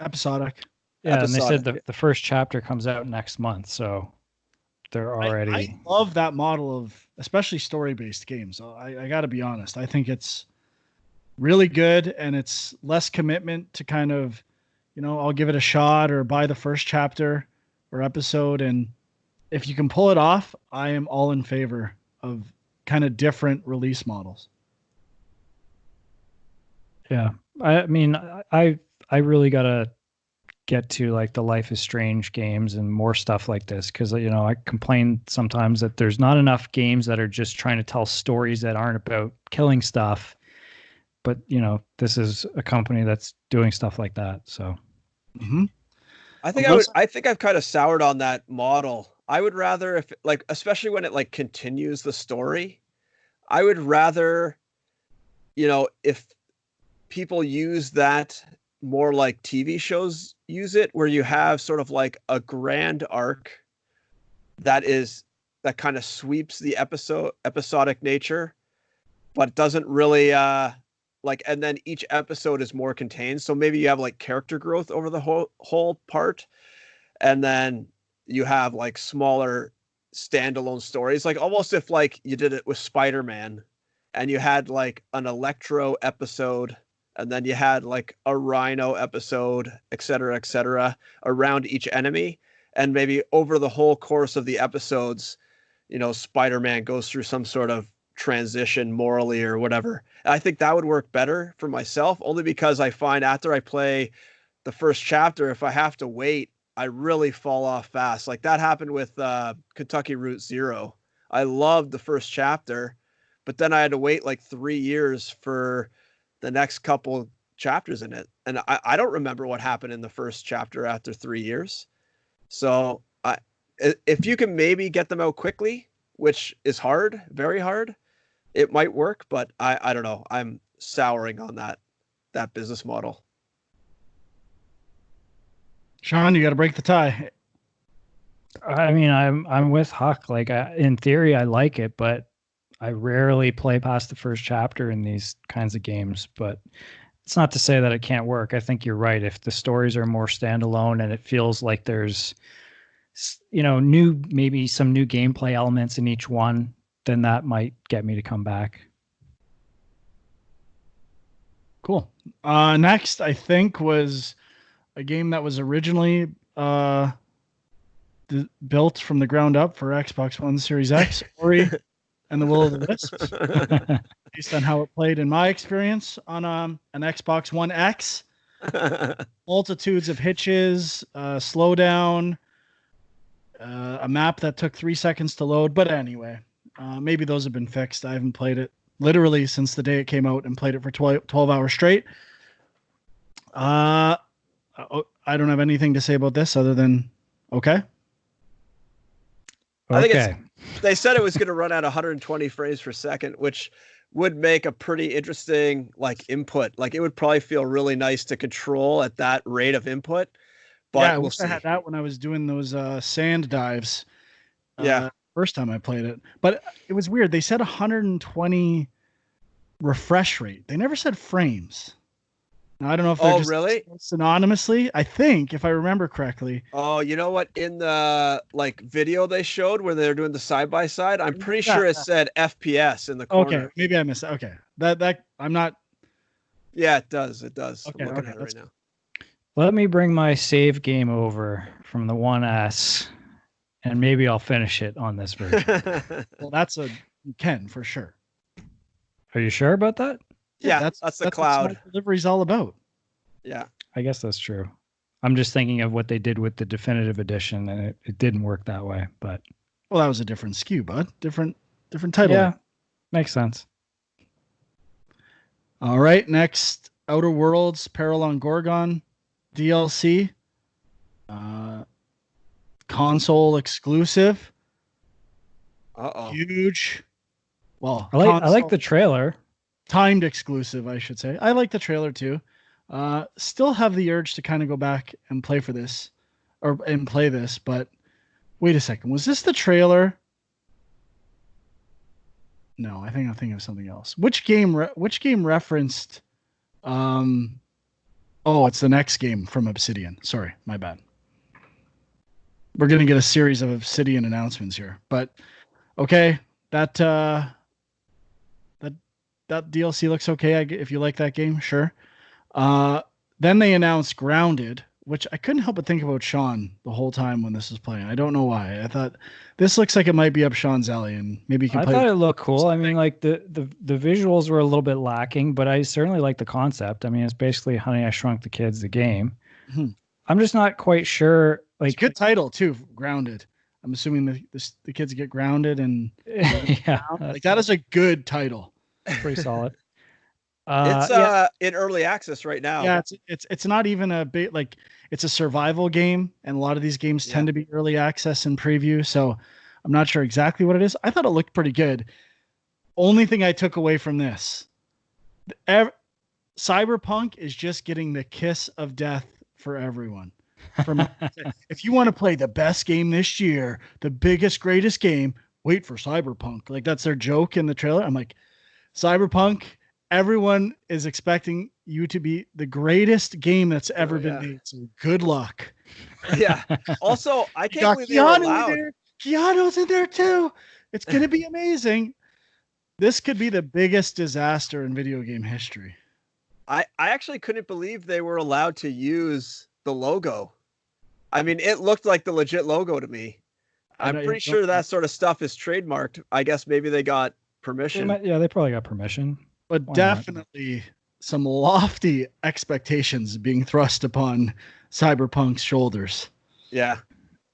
Episodic. Yeah, and they said Episodic. the first chapter comes out next month, so they're already. I love that model of especially story-based games. I got to be honest. I think it's really good, and it's less commitment to kind of, I'll give it a shot or buy the first chapter or episode. And if you can pull it off, I am all in favor of kind of different release models. Yeah, I mean, I really gotta get to like the Life is Strange games and more stuff like this because I complain sometimes that there's not enough games that are just trying to tell stories that aren't about killing stuff. But this is a company that's doing stuff like that. So I think I've kind of soured on that model. I would rather, if like, especially when it like continues the story, I would rather, if people use that more like TV shows use it, where you have sort of like a grand arc that kind of sweeps the episodic nature, but doesn't really and then each episode is more contained. So maybe you have like character growth over the whole part, and then you have like smaller standalone stories, like almost if like you did it with Spider-Man and you had like an Electro episode, and then you had like a Rhino episode, et cetera, around each enemy. And maybe over the whole course of the episodes, Spider-Man goes through some sort of transition morally or whatever. I think that would work better for myself, only because I find after I play the first chapter, if I have to wait, I really fall off fast. Like that happened with Kentucky Route Zero. I loved the first chapter, but then I had to wait like 3 years for the next couple chapters in it, and I don't remember what happened in the first chapter after 3 years. So if you can maybe get them out quickly, which is hard, very hard, it might work. But I don't know. I'm souring on that business model. Sean, you got to break the tie. I mean, I'm with Huck. Like, in theory, I like it, but I rarely play past the first chapter in these kinds of games. But it's not to say that it can't work. I think you're right. If the stories are more standalone and it feels like there's, maybe some new gameplay elements in each one, then that might get me to come back. Cool. Next, I think, was a game that was originally built from the ground up for Xbox One Series X, Ori and the Will of the Wisps, based on how it played in my experience on an Xbox One X. Multitudes of hitches, slowdown, a map that took 3 seconds to load. But anyway, maybe those have been fixed. I haven't played it literally since the day it came out and played it for 12 hours straight. I don't have anything to say about this other than okay. I think they said it was going to run at 120 frames per second, which would make a pretty interesting input. Like, it would probably feel really nice to control at that rate of input. But yeah, I wish I had that when I was doing those sand dives. First time I played it, but it was weird. They said 120 refresh rate. They never said frames. Now, I don't know if they're just really synonymously. I think, if I remember correctly. Oh, you know what? In the video they showed where they're doing the side by side, I'm pretty sure it said FPS in the corner. Okay, maybe I missed it. Okay, that I'm not. Yeah, it does. It does. Okay, I'm looking at it right now. Let me bring my save game over from the 1S, and maybe I'll finish it on this version. Well, you can for sure. Are you sure about that? Yeah, that's the cloud. What delivery's all about. Yeah, I guess that's true. I'm just thinking of what they did with the definitive edition, and it didn't work that way. But that was a different SKU, bud. Different title. Yeah, makes sense. All right, next, Outer Worlds Peril on Gorgon DLC, console exclusive. Huge. Well, I like the trailer. Timed exclusive, I should say. I like the trailer too. Still have the urge to kind of go back and play this, but wait a second. Was this the trailer? No, I think I'm thinking of something else. Which game referenced it's the next game from Obsidian. Sorry, my bad. We're going to get a series of Obsidian announcements here, but okay, that DLC looks okay. If you like that game, sure. Then they announced Grounded, which I couldn't help but think about Sean the whole time when this was playing. I don't know why. I thought this looks like it might be up Sean's alley, and maybe you can play. I thought it looked cool. I mean, like the visuals were a little bit lacking, but I certainly like the concept. I mean, it's basically Honey, I Shrunk the Kids, the game. Mm-hmm. I'm just not quite sure. It's a good title too, Grounded. I'm assuming the kids get grounded and yeah, that is a good title. Pretty solid. It's in early access right now. Yeah, it's not even a big it's a survival game, and a lot of these games tend to be early access and preview. So I'm not sure exactly what it is. I thought it looked pretty good. Only thing I took away from this, Cyberpunk is just getting the kiss of death for everyone. If you want to play the best game this year, the biggest, greatest game, wait for Cyberpunk. Like, that's their joke in the trailer. I'm like, Cyberpunk, everyone is expecting you to be the greatest game that's ever been made. So good luck. Yeah. Also, I can't believe they were allowed. Keanu's in there too. It's going to be amazing. This could be the biggest disaster in video game history. I actually couldn't believe they were allowed to use the logo. I mean, it looked like the legit logo to me. I'm pretty sure that sort of stuff is trademarked. I guess maybe they got permission. They probably got permission. But definitely some lofty expectations being thrust upon Cyberpunk's shoulders. Yeah.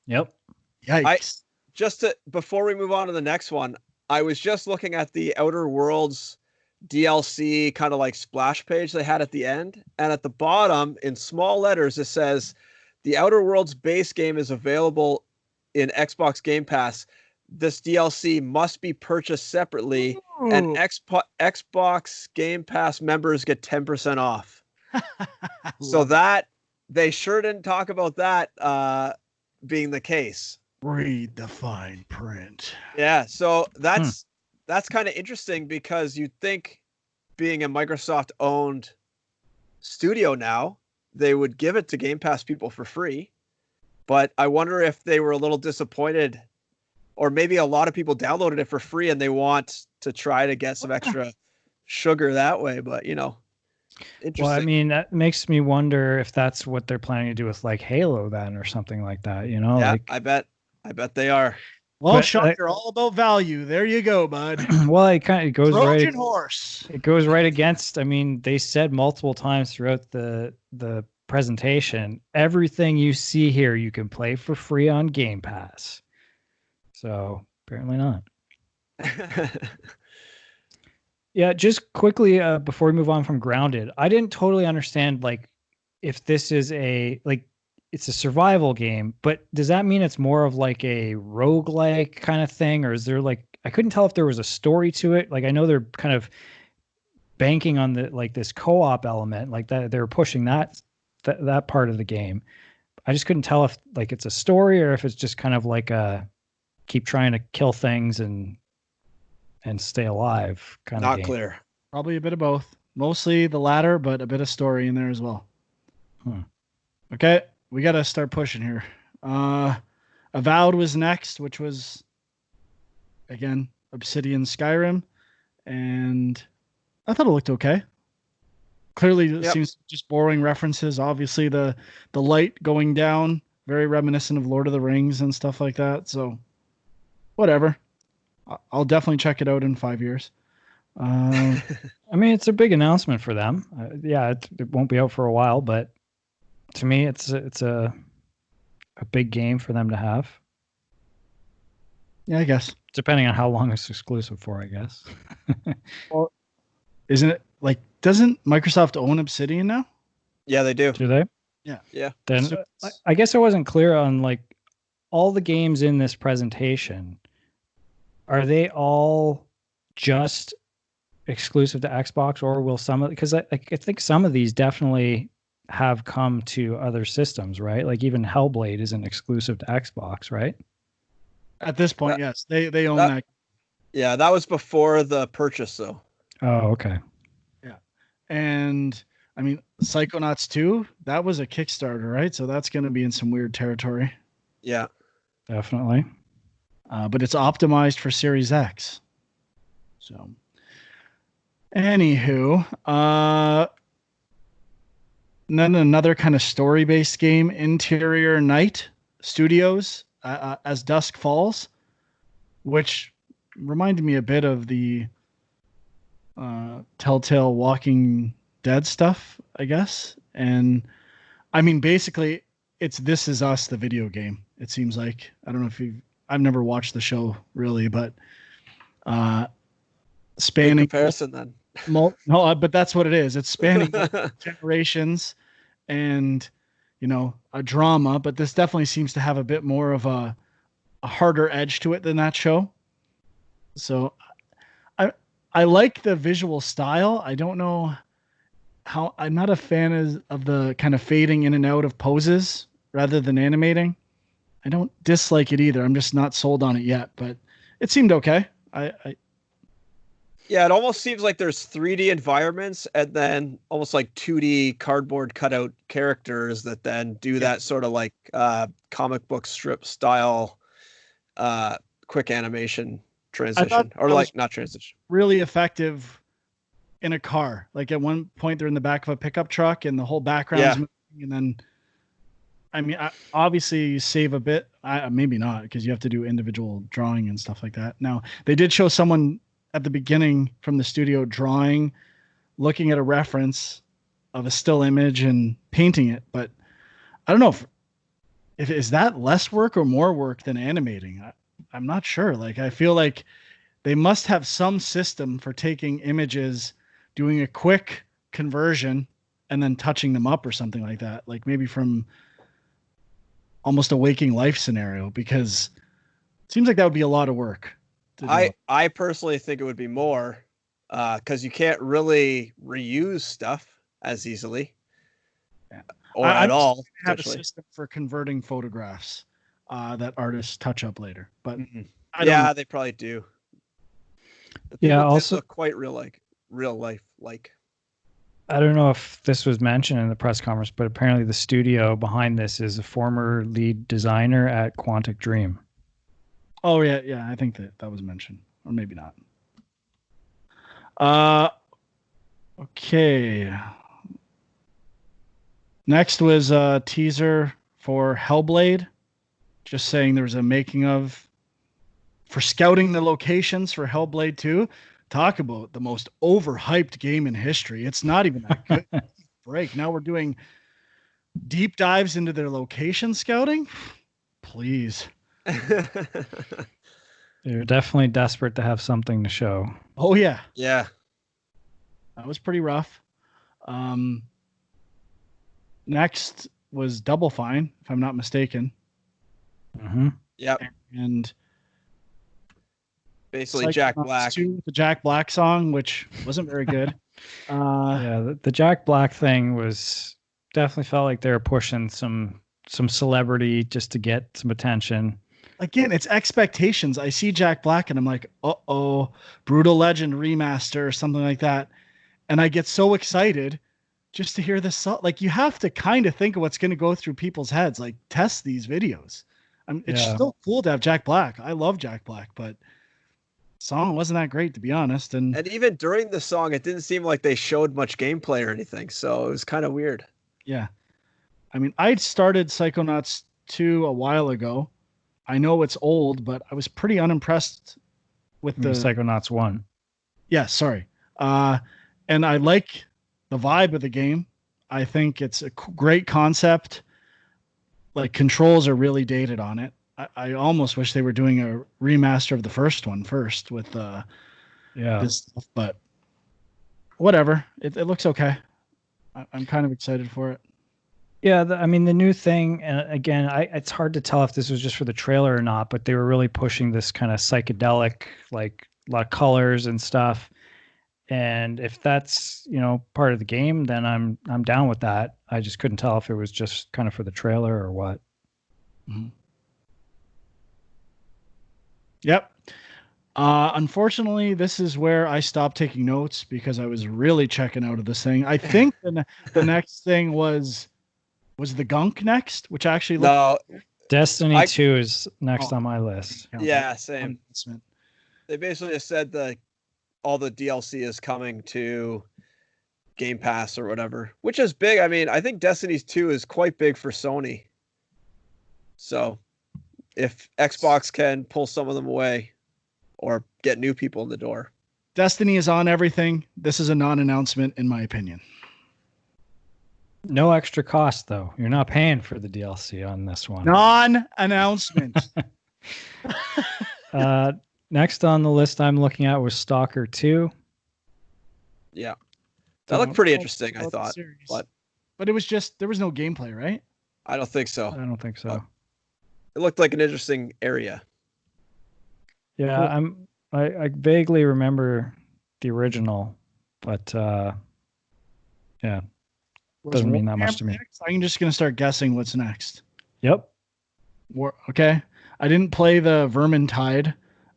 Yep. Yikes. Before we move on to the next one, I was just looking at the Outer Worlds DLC kind of like splash page they had at the end. And at the bottom, in small letters, it says, "The Outer Worlds base game is available in Xbox Game Pass. This DLC must be purchased separately, and Xbox Game Pass members get 10% off." So that they sure didn't talk about that being the case. Read the fine print. Yeah, so that's kind of interesting, because you'd think, being a Microsoft owned studio now, they would give it to Game Pass people for free. But I wonder if they were a little disappointed, or maybe a lot of people downloaded it for free and they want to try to get some extra sugar that way. But, interesting. Well, I mean, that makes me wonder if that's what they're planning to do with like Halo then, or something like that, Yeah, like, I bet they are. Well, Sean, you're all about value. There you go, bud. Well, it goes Trojan right. horse. It goes right against. I mean, they said multiple times throughout the presentation, everything you see here you can play for free on Game Pass. So apparently not. Yeah, just quickly before we move on from Grounded, I didn't totally understand like if this is it's a survival game, but does that mean it's more of like a roguelike kind of thing, or is there I couldn't tell if there was a story to it. Like I know they're kind of banking on this co-op element, like that they're pushing that part of the game. I just couldn't tell if it's a story or if it's just kind of like a keep trying to kill things and stay alive kind of game. Not clear. Probably a bit of both. Mostly the latter, but a bit of story in there as well. Okay, we got to start pushing here. Avowed was next, which was, again, Obsidian Skyrim. And I thought it looked okay. Clearly, it seems just borrowing references. Obviously, the light going down, very reminiscent of Lord of the Rings and stuff like that. So, whatever. I'll definitely check it out in 5 years. I mean, it's a big announcement for them. It won't be out for a while, but to me, it's a big game for them to have. Yeah, I guess. Depending on how long it's exclusive for, I guess. Well, isn't it doesn't Microsoft own Obsidian now? Yeah, they do. Do they? Yeah. Then So I guess I wasn't clear on all the games in this presentation. Are they all just exclusive to Xbox, or will some of, because I think some of these definitely have come to other systems, right? Like even Hellblade isn't exclusive to Xbox, right? At this point, yes. They own that. Yeah, that was before the purchase, though. Oh, okay. Yeah. And I mean, Psychonauts 2, that was a Kickstarter, right? So that's going to be in some weird territory. Yeah. Definitely. But it's optimized for Series X. So, anywho, then another kind of story-based game, Interior Night Studios as Dusk Falls, which reminded me a bit of the Telltale Walking Dead stuff, I guess. And I mean, basically, it's This Is Us, the video game. It seems like. I don't know if I've never watched the show really, but spanning comparison then. No, but that's what it is. It's spanning generations and, a drama, but this definitely seems to have a bit more of a harder edge to it than that show. So I like the visual style. I don't know how, I'm not a fan of the kind of fading in and out of poses rather than animating. I don't dislike it either. I'm just not sold on it yet, but it seemed okay. Yeah, it almost seems like there's 3D environments and then almost like 2D cardboard cutout characters that then do that sort of like comic book strip style quick animation transition, or like not transition. Really effective in a car. Like at one point they're in the back of a pickup truck and the whole background's moving, and then I mean, obviously you save a bit. Maybe not, because you have to do individual drawing and stuff like that. Now, they did show someone at the beginning from the studio drawing, looking at a reference of a still image and painting it. But I don't know if is that less work or more work than animating. I'm not sure. Like, I feel like they must have some system for taking images, doing a quick conversion, and then touching them up or something like that. Like maybe from almost a waking life scenario, because it seems like that would be a lot of work. I personally think it would be more, because you can't really reuse stuff as easily, or at all. Have a system for converting photographs that artists touch up later, but yeah, they probably do. Yeah, also look quite real life. I don't know if this was mentioned in the press conference, but apparently the studio behind this is a former lead designer at Quantic Dream. Oh yeah, I think that was mentioned, or maybe not. Okay. Next was a teaser for Hellblade, just saying there was a making of for scouting the locations for Hellblade 2. Talk about the most overhyped game in history. It's not even that good. Break. Now we're doing deep dives into their location scouting. Please. They're definitely desperate to have something to show. Oh yeah. Yeah. That was pretty rough. Next was Double Fine, if I'm not mistaken. Mm-hmm. Yep. And basically Jack Black. The Jack Black song, which wasn't very good. Yeah, the Jack Black thing was definitely felt like they were pushing some celebrity just to get some attention. Again, it's expectations. I see Jack Black and I'm like, uh-oh, Brutal Legend remaster or something like that. And I get so excited just to hear this song. Like, you have to kind of think of what's going to go through people's heads. Like, test these videos. It's still cool to have Jack Black. I love Jack Black, but song wasn't that great, to be honest. And even during the song, it didn't seem like they showed much gameplay or anything. So it was kind of weird. Yeah. I mean, I'd started Psychonauts 2 a while ago. I know it's old, but I was pretty unimpressed with the Psychonauts 1. Yeah, sorry. And I like the vibe of the game. I think it's a great concept. Like, controls are really dated on it. I almost wish they were doing a remaster of the first one first with this stuff, but whatever. It looks okay. I'm kind of excited for it. Yeah, I mean, the new thing, and again, it's hard to tell if this was just for the trailer or not, but they were really pushing this kind of psychedelic, like a lot of colors and stuff. And if that's, part of the game, then I'm down with that. I just couldn't tell if it was just kind of for the trailer or what. Mm-hmm. Yep. Unfortunately, this is where I stopped taking notes because I was really checking out of this thing. I think the next thing was the Gunk next, which actually Destiny 2 is next on my list. Yeah, same. They basically just said all the DLC is coming to Game Pass or whatever, which is big. I mean, I think Destiny 2 is quite big for Sony. So if Xbox can pull some of them away or get new people in the door. Destiny is on everything. This is a non-announcement, in my opinion. No extra cost, though. You're not paying for the DLC on this one. Non-announcement. Next on the list I'm looking at was Stalker 2. Yeah. That looked pretty interesting, I thought. But it was just, there was no gameplay, right? I don't think so. I don't think so. It looked like an interesting area. Yeah, cool. I vaguely remember the original, but yeah. Doesn't mean that much to me. I'm just going to start guessing what's next. Yep. Okay. I didn't play the Vermintide.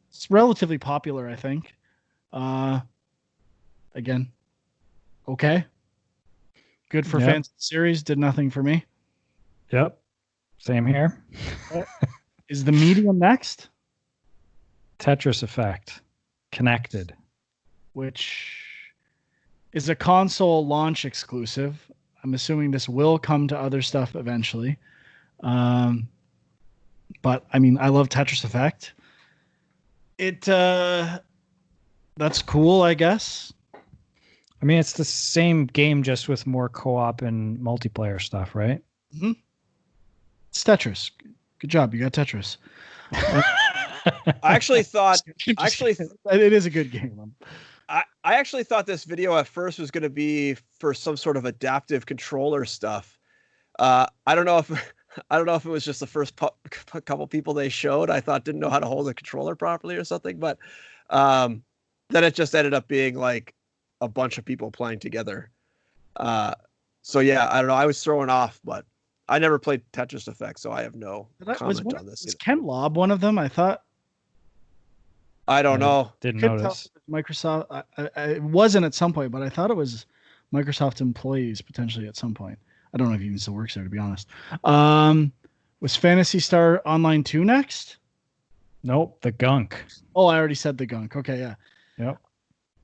It's relatively popular, I think. Again, okay. Good for fans of the series. Did nothing for me. Yep. Same here. Is the Medium next? Tetris Effect. Connected. Which is a console launch exclusive. I'm assuming this will come to other stuff eventually. But I mean, I love Tetris Effect. That's cool, I guess. I mean, it's the same game, just with more co-op and multiplayer stuff, right? Mm-hmm. It's Tetris. Good job. You got Tetris. I actually thought it is a good game. I actually thought this video at first was going to be for some sort of adaptive controller stuff. I don't know if it was just the first couple people they showed I thought didn't know how to hold a controller properly or something, but then it just ended up being like a bunch of people playing together. So yeah, I don't know. I was thrown off, but I never played Tetris Effect, so I have no comment on this. Was Ken Lobb one of them? I thought. I don't know. Didn't notice. Microsoft. It wasn't at some point, but I thought it was Microsoft employees potentially at some point. I don't know if he even still works there, to be honest. Was Phantasy Star Online 2 next? Nope, the Gunk. Oh, I already said the Gunk. Okay, yeah. Yep.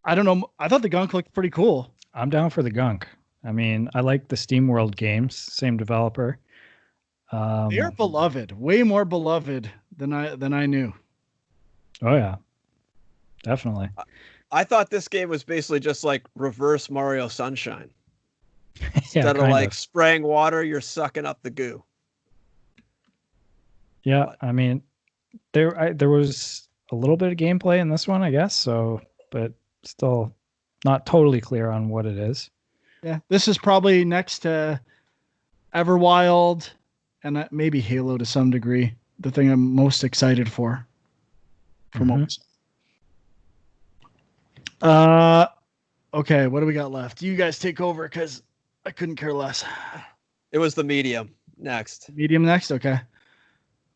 I don't know. I thought the Gunk looked pretty cool. I'm down for the Gunk. I mean, I like the SteamWorld games, same developer. They are beloved, way more beloved than I knew. Oh yeah, definitely. I thought this game was basically just like reverse Mario Sunshine. Yeah, Instead of like spraying water, you're sucking up the goo. Yeah, I mean, there was a little bit of gameplay in this one, I guess. So, but still not totally clear on what it is. Yeah, this is probably next to Everwild and maybe Halo to some degree. The thing I'm most excited for. Okay, what do we got left? You guys take over because I couldn't care less. It was the medium next. Medium next, okay.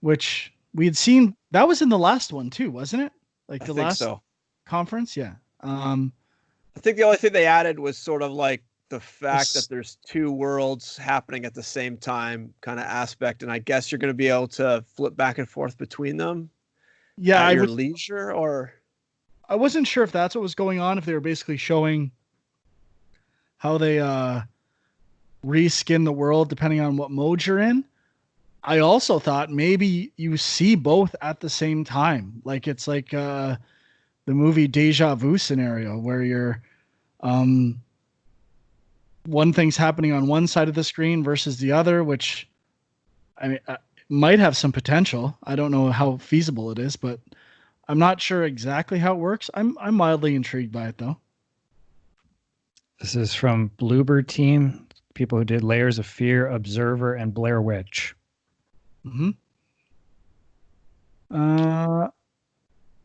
Which we had seen that was in the last one too, wasn't it? Like the last conference, yeah. I think the only thing they added was sort of like the fact that there's two worlds happening at the same time kind of aspect, and I guess you're going to be able to flip back and forth between them. Yeah, at your leisure, or I wasn't sure if that's what was going on. If they were basically showing how they reskin the world depending on what mode you're in. I also thought maybe you see both at the same time, like it's like the movie Deja Vu scenario where you're one thing's happening on one side of the screen versus the other, which I mean might have some potential. I don't know how feasible it is, but I'm not sure exactly how it works. I'm mildly intrigued by it though. This is from Bluebird Team, people who did Layers of Fear, Observer, and Blair Witch. Mm-hmm.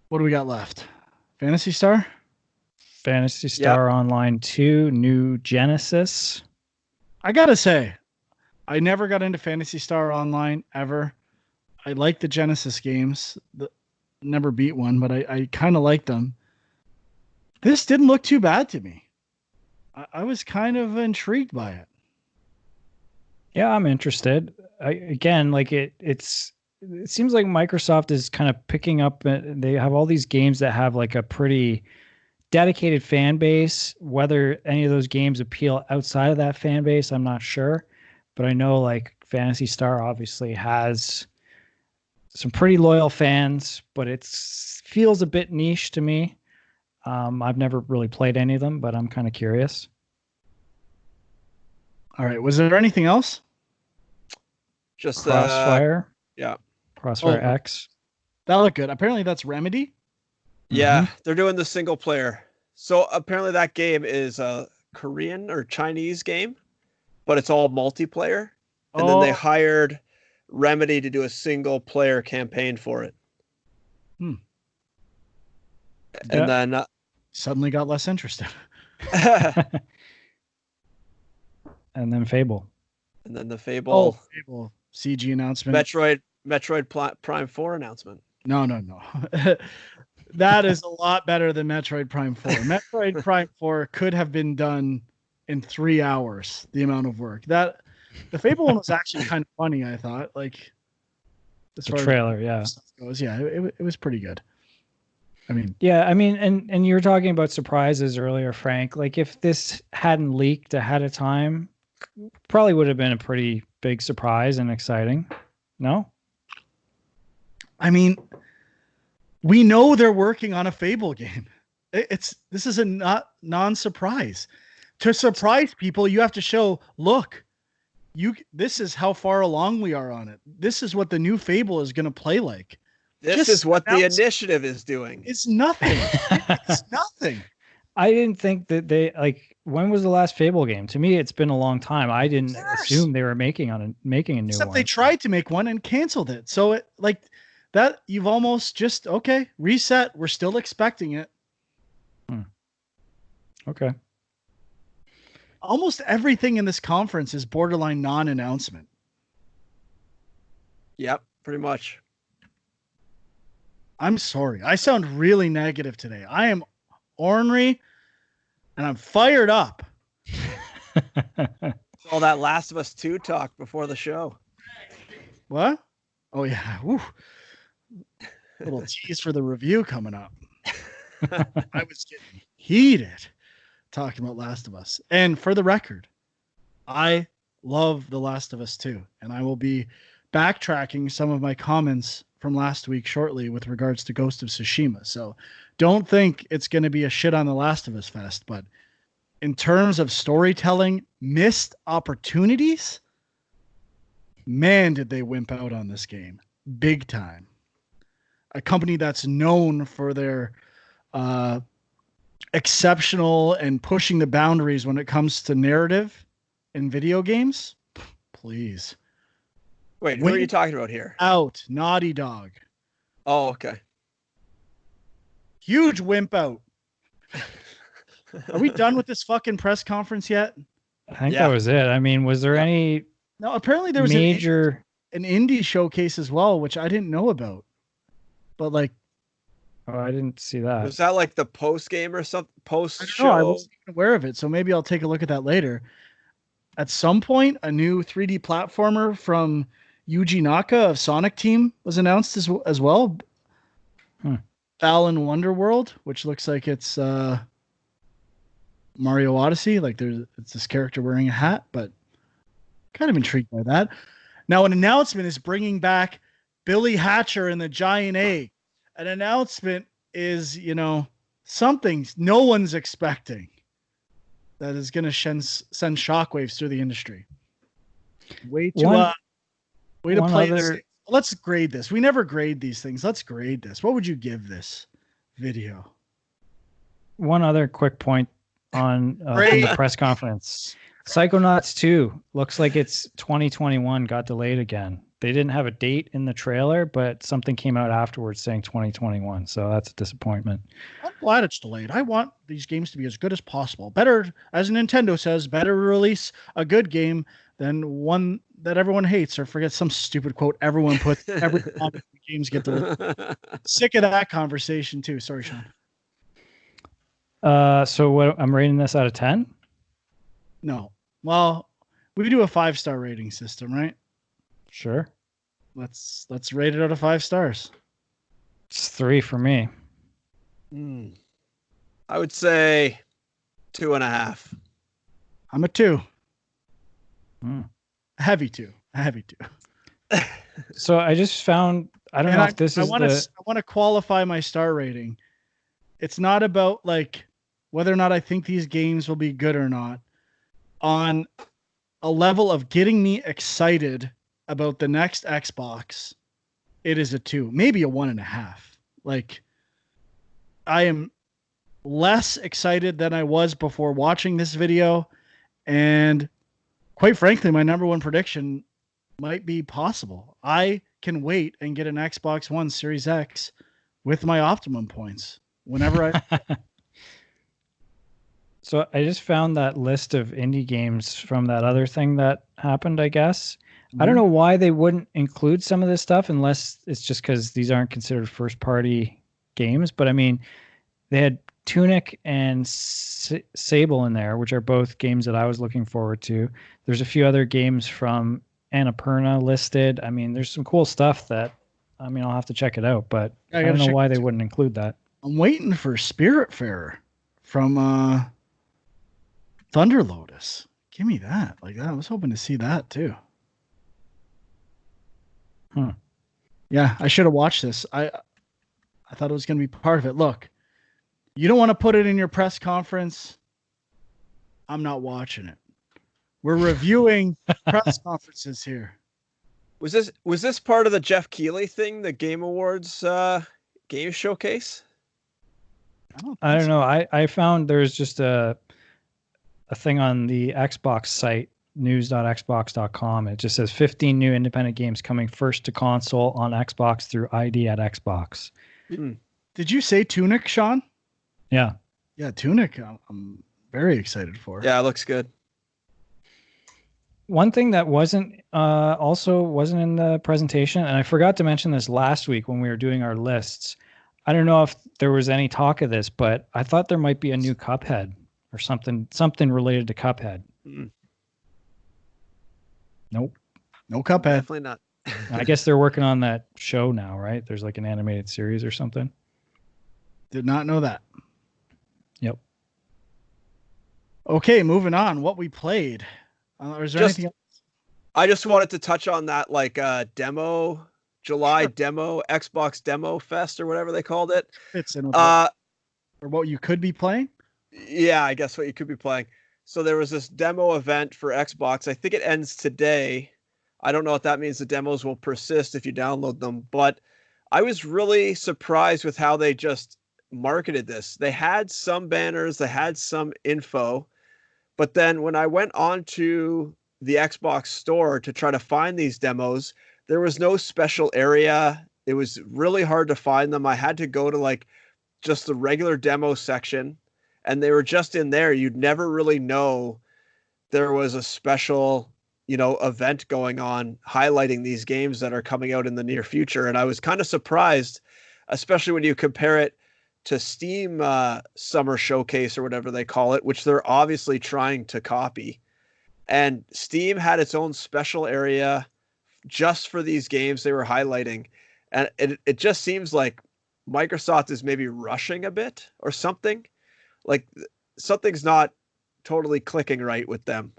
What do we got left? Phantasy Star? Phantasy Star Online 2, New Genesis. I gotta say, I never got into Phantasy Star Online ever. I like the Genesis games. Never beat one, but I kind of like them. This didn't look too bad to me. I was kind of intrigued by it. Yeah, I'm interested. It seems like Microsoft is kind of picking up. They have all these games that have like a pretty dedicated fan base. Whether any of those games appeal outside of that fan base, I'm not sure. But I know like Phantasy Star obviously has some pretty loyal fans, but it feels a bit niche to me. I've never really played any of them, but I'm kind of curious. All right. Was there anything else? Just Crossfire. Yeah. Crossfire X. That looked good. Apparently that's Remedy. Yeah, they're doing the single player. So apparently that game is a Korean or Chinese game, but it's all multiplayer. And then they hired Remedy to do a single player campaign for it. And then suddenly got less interested. And then Fable. And then the Fable. Fable CG announcement. Metroid Prime 4 announcement. No. That is a lot better than Metroid Prime 4. Metroid Prime 4 could have been done in 3 hours, the amount of work. The Fable one was actually kind of funny, I thought. Like the trailer, goes, it was pretty good. And you were talking about surprises earlier, Frank. Like if this hadn't leaked ahead of time, probably would have been a pretty big surprise and exciting. No? I mean, we know they're working on a Fable game. This is a non-surprise. To surprise people, you have to show, look, this is how far along we are on it. This is what the new Fable is going to play like. This is what the initiative is doing. It's nothing. It's nothing. I didn't think that when was the last Fable game? To me, it's been a long time. I didn't assume they were making a new Except one. they tried to make one and canceled it. So it that you've almost just, okay, reset. We're still expecting it. Okay. Almost everything in this conference is borderline non-announcement. Yep, pretty much. I'm sorry. I sound really negative today. I am ornery and I'm fired up. All that Last of Us 2 talk before the show. What? Oh, yeah. Woo. Little tease for the review coming up. I was getting heated talking about Last of Us. And for the record, I love The Last of Us 2. And I will be backtracking some of my comments from last week shortly with regards to Ghost of Tsushima. So don't think it's going to be a shit on The Last of Us fest. But in terms of storytelling, missed opportunities, man, did they wimp out on this game. Big time. A company that's known for their exceptional and pushing the boundaries when it comes to narrative in video games. Please. Wait, who are you talking about here? Out. Naughty Dog. Oh, okay. Huge wimp out. Are we done with this fucking press conference yet? I think that was it. I mean, was there any... No, apparently there was an indie showcase as well, which I didn't know about. But oh, I didn't see that. Was that like the post game or something? Post show? No, I wasn't even aware of it, so maybe I'll take a look at that later. At some point, a new 3D platformer from Yuji Naka of Sonic Team was announced as well. Balan Wonderworld, which looks like it's Mario Odyssey. It's this character wearing a hat, but kind of intrigued by that. Now, an announcement is bringing back Billy Hatcher and the Giant Egg. An announcement is, something no one's expecting that is going to send shockwaves through the industry. Way to play this. Let's grade this. We never grade these things. Let's grade this. What would you give this video? One other quick point on the press conference. Psychonauts 2 looks like it's 2021, got delayed again. They didn't have a date in the trailer, but something came out afterwards saying 2021. So that's a disappointment. I'm glad it's delayed. I want these games to be as good as possible. Better, as Nintendo says, better release a good game than one that everyone hates or forget some stupid quote everyone puts every time games get delayed. Sick of that conversation too. Sorry, Sean. So what I'm rating this out of 10? No. Well, we do a 5-star rating system, right? Sure. Let's rate it out of 5 stars. It's 3 for me. I would say 2.5. I'm a 2. A heavy 2. So I just found, I don't know if this is I want to qualify my star rating. It's not about whether or not I think these games will be good or not. On a level of getting me excited about the next Xbox, it is a 2, maybe a 1.5. I am less excited than I was before watching this video. And quite frankly, my number one prediction might be possible. I can wait and get an Xbox One Series X with my Optimum points whenever I... So I just found that list of indie games from that other thing that happened, I guess. I don't know why they wouldn't include some of this stuff unless it's just because these aren't considered first-party games. But, I mean, they had Tunic and Sable in there, which are both games that I was looking forward to. There's a few other games from Annapurna listed. I mean, there's some cool stuff that, I'll have to check it out. But I don't know why they wouldn't include that. I'm waiting for Spiritfarer from... Thunder Lotus. Give me that. I was hoping to see that too. Yeah, I should have watched this. I thought it was going to be part of it. Look, you don't want to put it in your press conference. I'm not watching it. We're reviewing press conferences here. Was this part of the Jeff Keighley thing, the Game Awards game showcase? I don't know. I found there's just a thing on the Xbox site, news.xbox.com. It just says 15 new independent games coming first to console on Xbox through ID at Xbox. Did you say Tunic, Sean? Yeah. Yeah, Tunic. I'm very excited for. Yeah, it looks good. One thing that wasn't in the presentation, and I forgot to mention this last week when we were doing our lists. I don't know if there was any talk of this, but I thought there might be a new Cuphead or something related to Cuphead. Nope. No Cuphead. Definitely not. I guess they're working on that show now, right? There's like an animated series or something. Did not know that. Yep. Okay, moving on. What we played. Is there anything else? I just wanted to touch on that demo, July demo, Xbox Demo Fest or whatever they called it. Fits in with or what you could be playing? Yeah, I guess what you could be playing. So there was this demo event for Xbox. I think it ends today. I don't know if that means the demos will persist if you download them, but I was really surprised with how they just marketed this. They had some banners, they had some info, but then when I went on to the Xbox store to try to find these demos, there was no special area. It was really hard to find them. I had to go to like just the regular demo section, and they were just in there. You'd never really know there was a special, event going on highlighting these games that are coming out in the near future. And I was kind of surprised, especially when you compare it to Steam Summer Showcase or whatever they call it, which they're obviously trying to copy. And Steam had its own special area just for these games they were highlighting. And it just seems like Microsoft is maybe rushing a bit or something. Like something's not totally clicking right with them.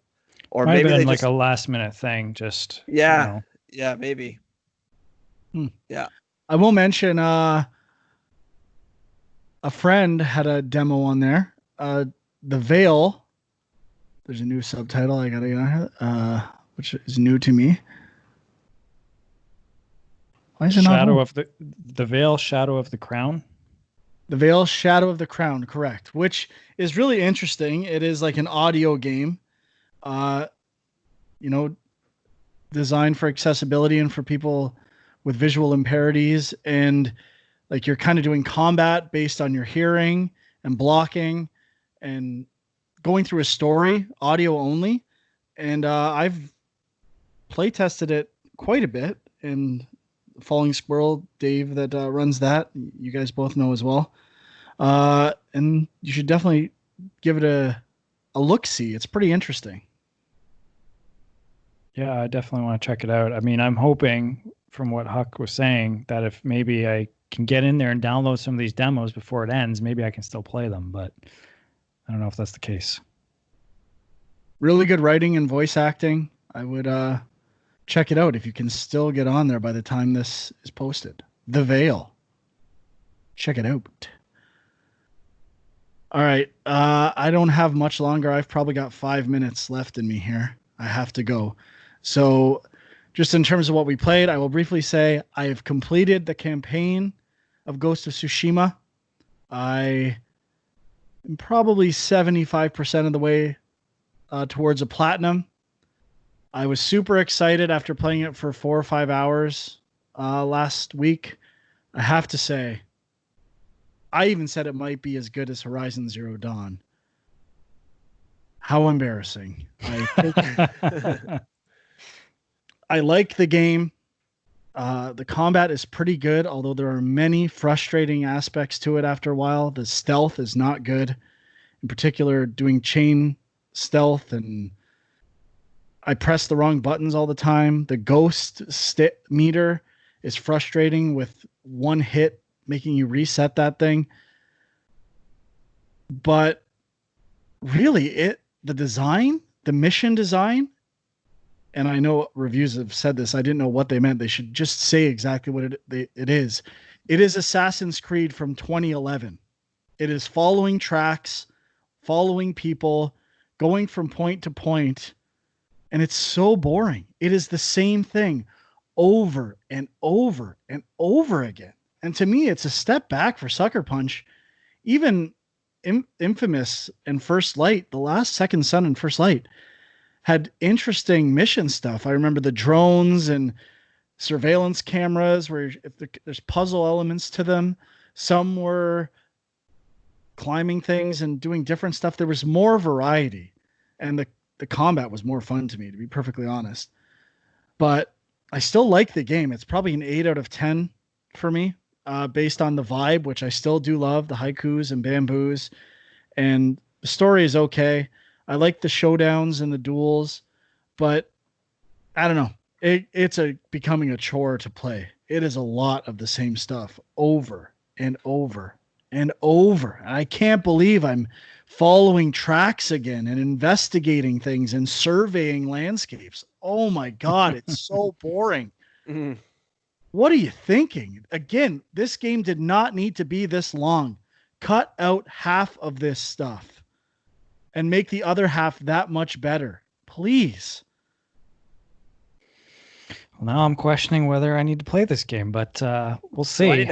Or might maybe have they been like just, a last minute thing. Just yeah, maybe. Yeah. I will mention a friend had a demo on there. The Veil. There's a new subtitle I gotta get on here, which is new to me. Why is it not Shadow of the Veil, Shadow of the Crown? The Veil, Shadow of the Crown, correct. Which is really interesting. It is like an audio game, designed for accessibility and for people with visual impairments. And like you're kind of doing combat based on your hearing and blocking and going through a story, audio only. And I've play tested it quite a bit. And Falling Squirrel, Dave, that runs that, you guys both know as well. And you should definitely give it a look-see. It's pretty interesting. Yeah, I definitely want to check it out. I mean, I'm hoping, from what Huck was saying, that if maybe I can get in there and download some of these demos before it ends, maybe I can still play them, but I don't know if that's the case. Really good writing and voice acting. I would check it out if you can still get on there by the time this is posted. The Veil. Check it out. All right. I don't have much longer. I've probably got 5 minutes left in me here. I have to go. So just in terms of what we played, I will briefly say I have completed the campaign of Ghost of Tsushima. I am probably 75% of the way towards a platinum. I was super excited after playing it for 4 or 5 hours last week. I have to say, I even said it might be as good as Horizon Zero Dawn. How embarrassing. I like the game. The combat is pretty good, although there are many frustrating aspects to it after a while. The stealth is not good. In particular, doing chain stealth, and I press the wrong buttons all the time. The ghost meter is frustrating, with one hit making you reset that thing. But really, the design, the mission design, and I know reviews have said this, I didn't know what they meant. They should just say exactly what it is. It is Assassin's Creed from 2011. It is following tracks, following people, going from point to point, and it's so boring. It is the same thing over and over and over again. And to me, it's a step back for Sucker Punch. Even Infamous and First Light, the last Second Son and First Light, had interesting mission stuff. I remember the drones and surveillance cameras where there's puzzle elements to them. Some were climbing things and doing different stuff. There was more variety, and the combat was more fun to me, to be perfectly honest. But I still like the game. It's probably an 8 out of 10 for me, based on the vibe, which I still do love, the haikus and bamboos. And the story is okay. I like the showdowns and the duels, but I don't know. It's becoming a chore to play. It is a lot of the same stuff over and over and over. And I can't believe I'm following tracks again and investigating things and surveying landscapes. Oh my God, it's so boring. Mm-hmm. What are you thinking? Again, this game did not need to be this long. Cut out half of this stuff and make the other half that much better. Please. Well, now I'm questioning whether I need to play this game, but we'll see.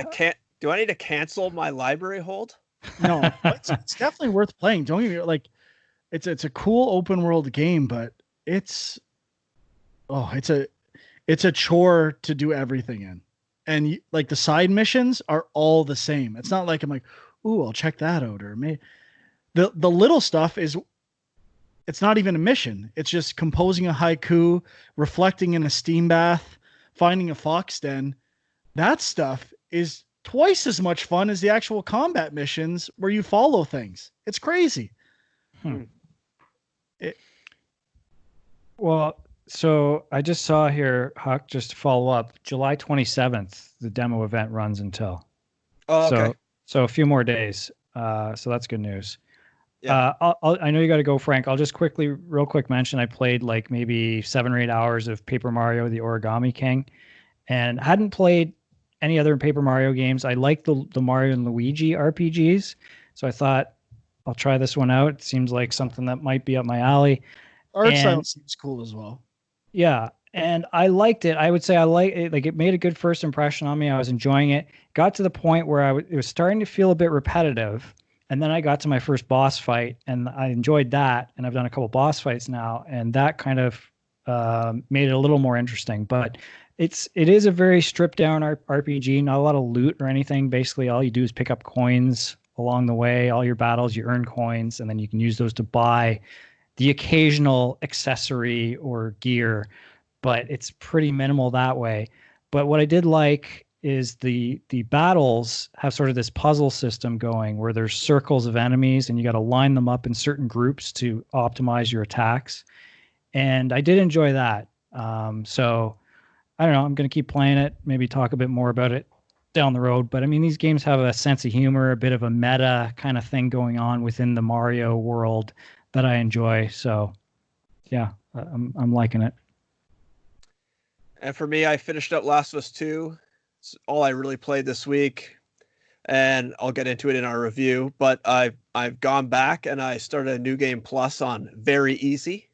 Do I need to cancel my library hold? No, it's definitely worth playing. Don't get me like, it's a cool open world game, but it's a chore to do everything in. And like the side missions are all the same. It's not like I'm like, ooh, I'll check that out. Or maybe the little stuff it's not even a mission. It's just composing a haiku, reflecting in a steam bath, finding a fox den. That stuff is twice as much fun as the actual combat missions where you follow things. It's crazy. Well, so I just saw here, Huck, just to follow up, July 27th, the demo event runs until. Oh, okay. So a few more days. So that's good news. Yeah. I know you got to go, Frank. I'll just real quick mention I played like maybe 7 or 8 hours of Paper Mario, the Origami King, and hadn't played any other Paper Mario games. I like the Mario and Luigi RPGs, so I thought I'll try this one out. It seems like something that might be up my alley. Art style seems cool as well. Yeah, and I liked it. I would say I like it. Like, it made a good first impression on me. I was enjoying it. Got to the point where it was starting to feel a bit repetitive. And then I got to my first boss fight, and I enjoyed that. And I've done a couple boss fights now, and that kind of made it a little more interesting. But it is a very stripped down RPG, not a lot of loot or anything. Basically, all you do is pick up coins along the way. All your battles, you earn coins, and then you can use those to buy the occasional accessory or gear. But it's pretty minimal that way. But what I did like is the battles have sort of this puzzle system going where there's circles of enemies and you got to line them up in certain groups to optimize your attacks. And I did enjoy that. So I don't know, I'm going to keep playing it, maybe talk a bit more about it down the road. But I mean, these games have a sense of humor, a bit of a meta kind of thing going on within the Mario world that I enjoy. So yeah, I'm liking it. And for me, I finished up Last of Us 2. It's all I really played this week, and I'll get into it in our review. But I've gone back and I started a New Game Plus on very easy,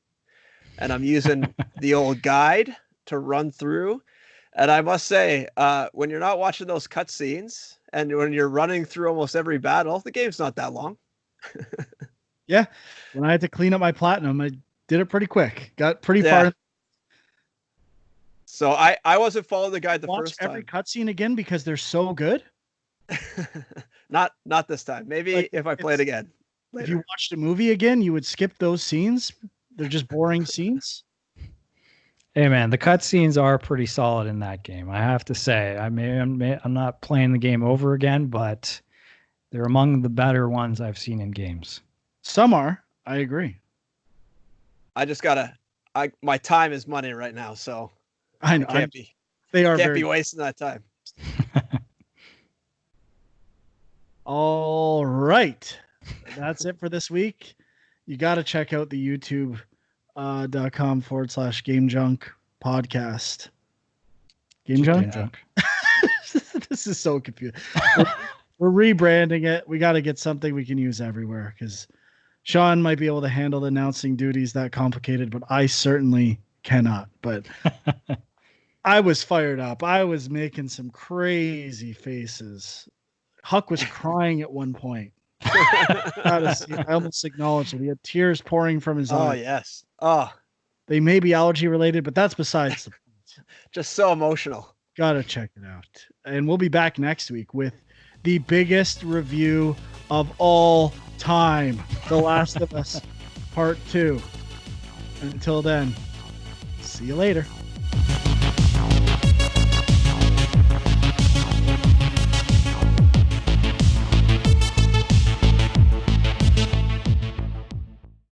and I'm using the old guide to run through. And I must say, when you're not watching those cutscenes and when you're running through almost every battle, the game's not that long. Yeah, when I had to clean up my platinum, I did it pretty quick. Got pretty far. So I wasn't following the guide the first time. Every cutscene again because they're so good. Not this time. Maybe if I play it again later. If you watched a movie again, you would skip those scenes. They're just boring scenes. Hey man, the cutscenes are pretty solid in that game. I have to say. I'm not playing the game over again, but they're among the better ones I've seen in games. Some are. I agree. I just my time is money right now, so. I know. Can't be wasting that time. All right. That's it for this week. You got to check out the youtube.com/Game Junk podcast. Game Junk? This is so confusing. We're rebranding it. We got to get something we can use everywhere because Sean might be able to handle the announcing duties that complicated, but I certainly cannot. But I was fired up. I was making some crazy faces. Huck was crying at one point. I almost acknowledged it. He had tears pouring from his eyes. Oh, yes. Oh, They may be allergy related, but that's besides the point. just so emotional. Gotta check it out. And we'll be back next week with the biggest review of all time, The Last of Us Part 2. Until then, see you later.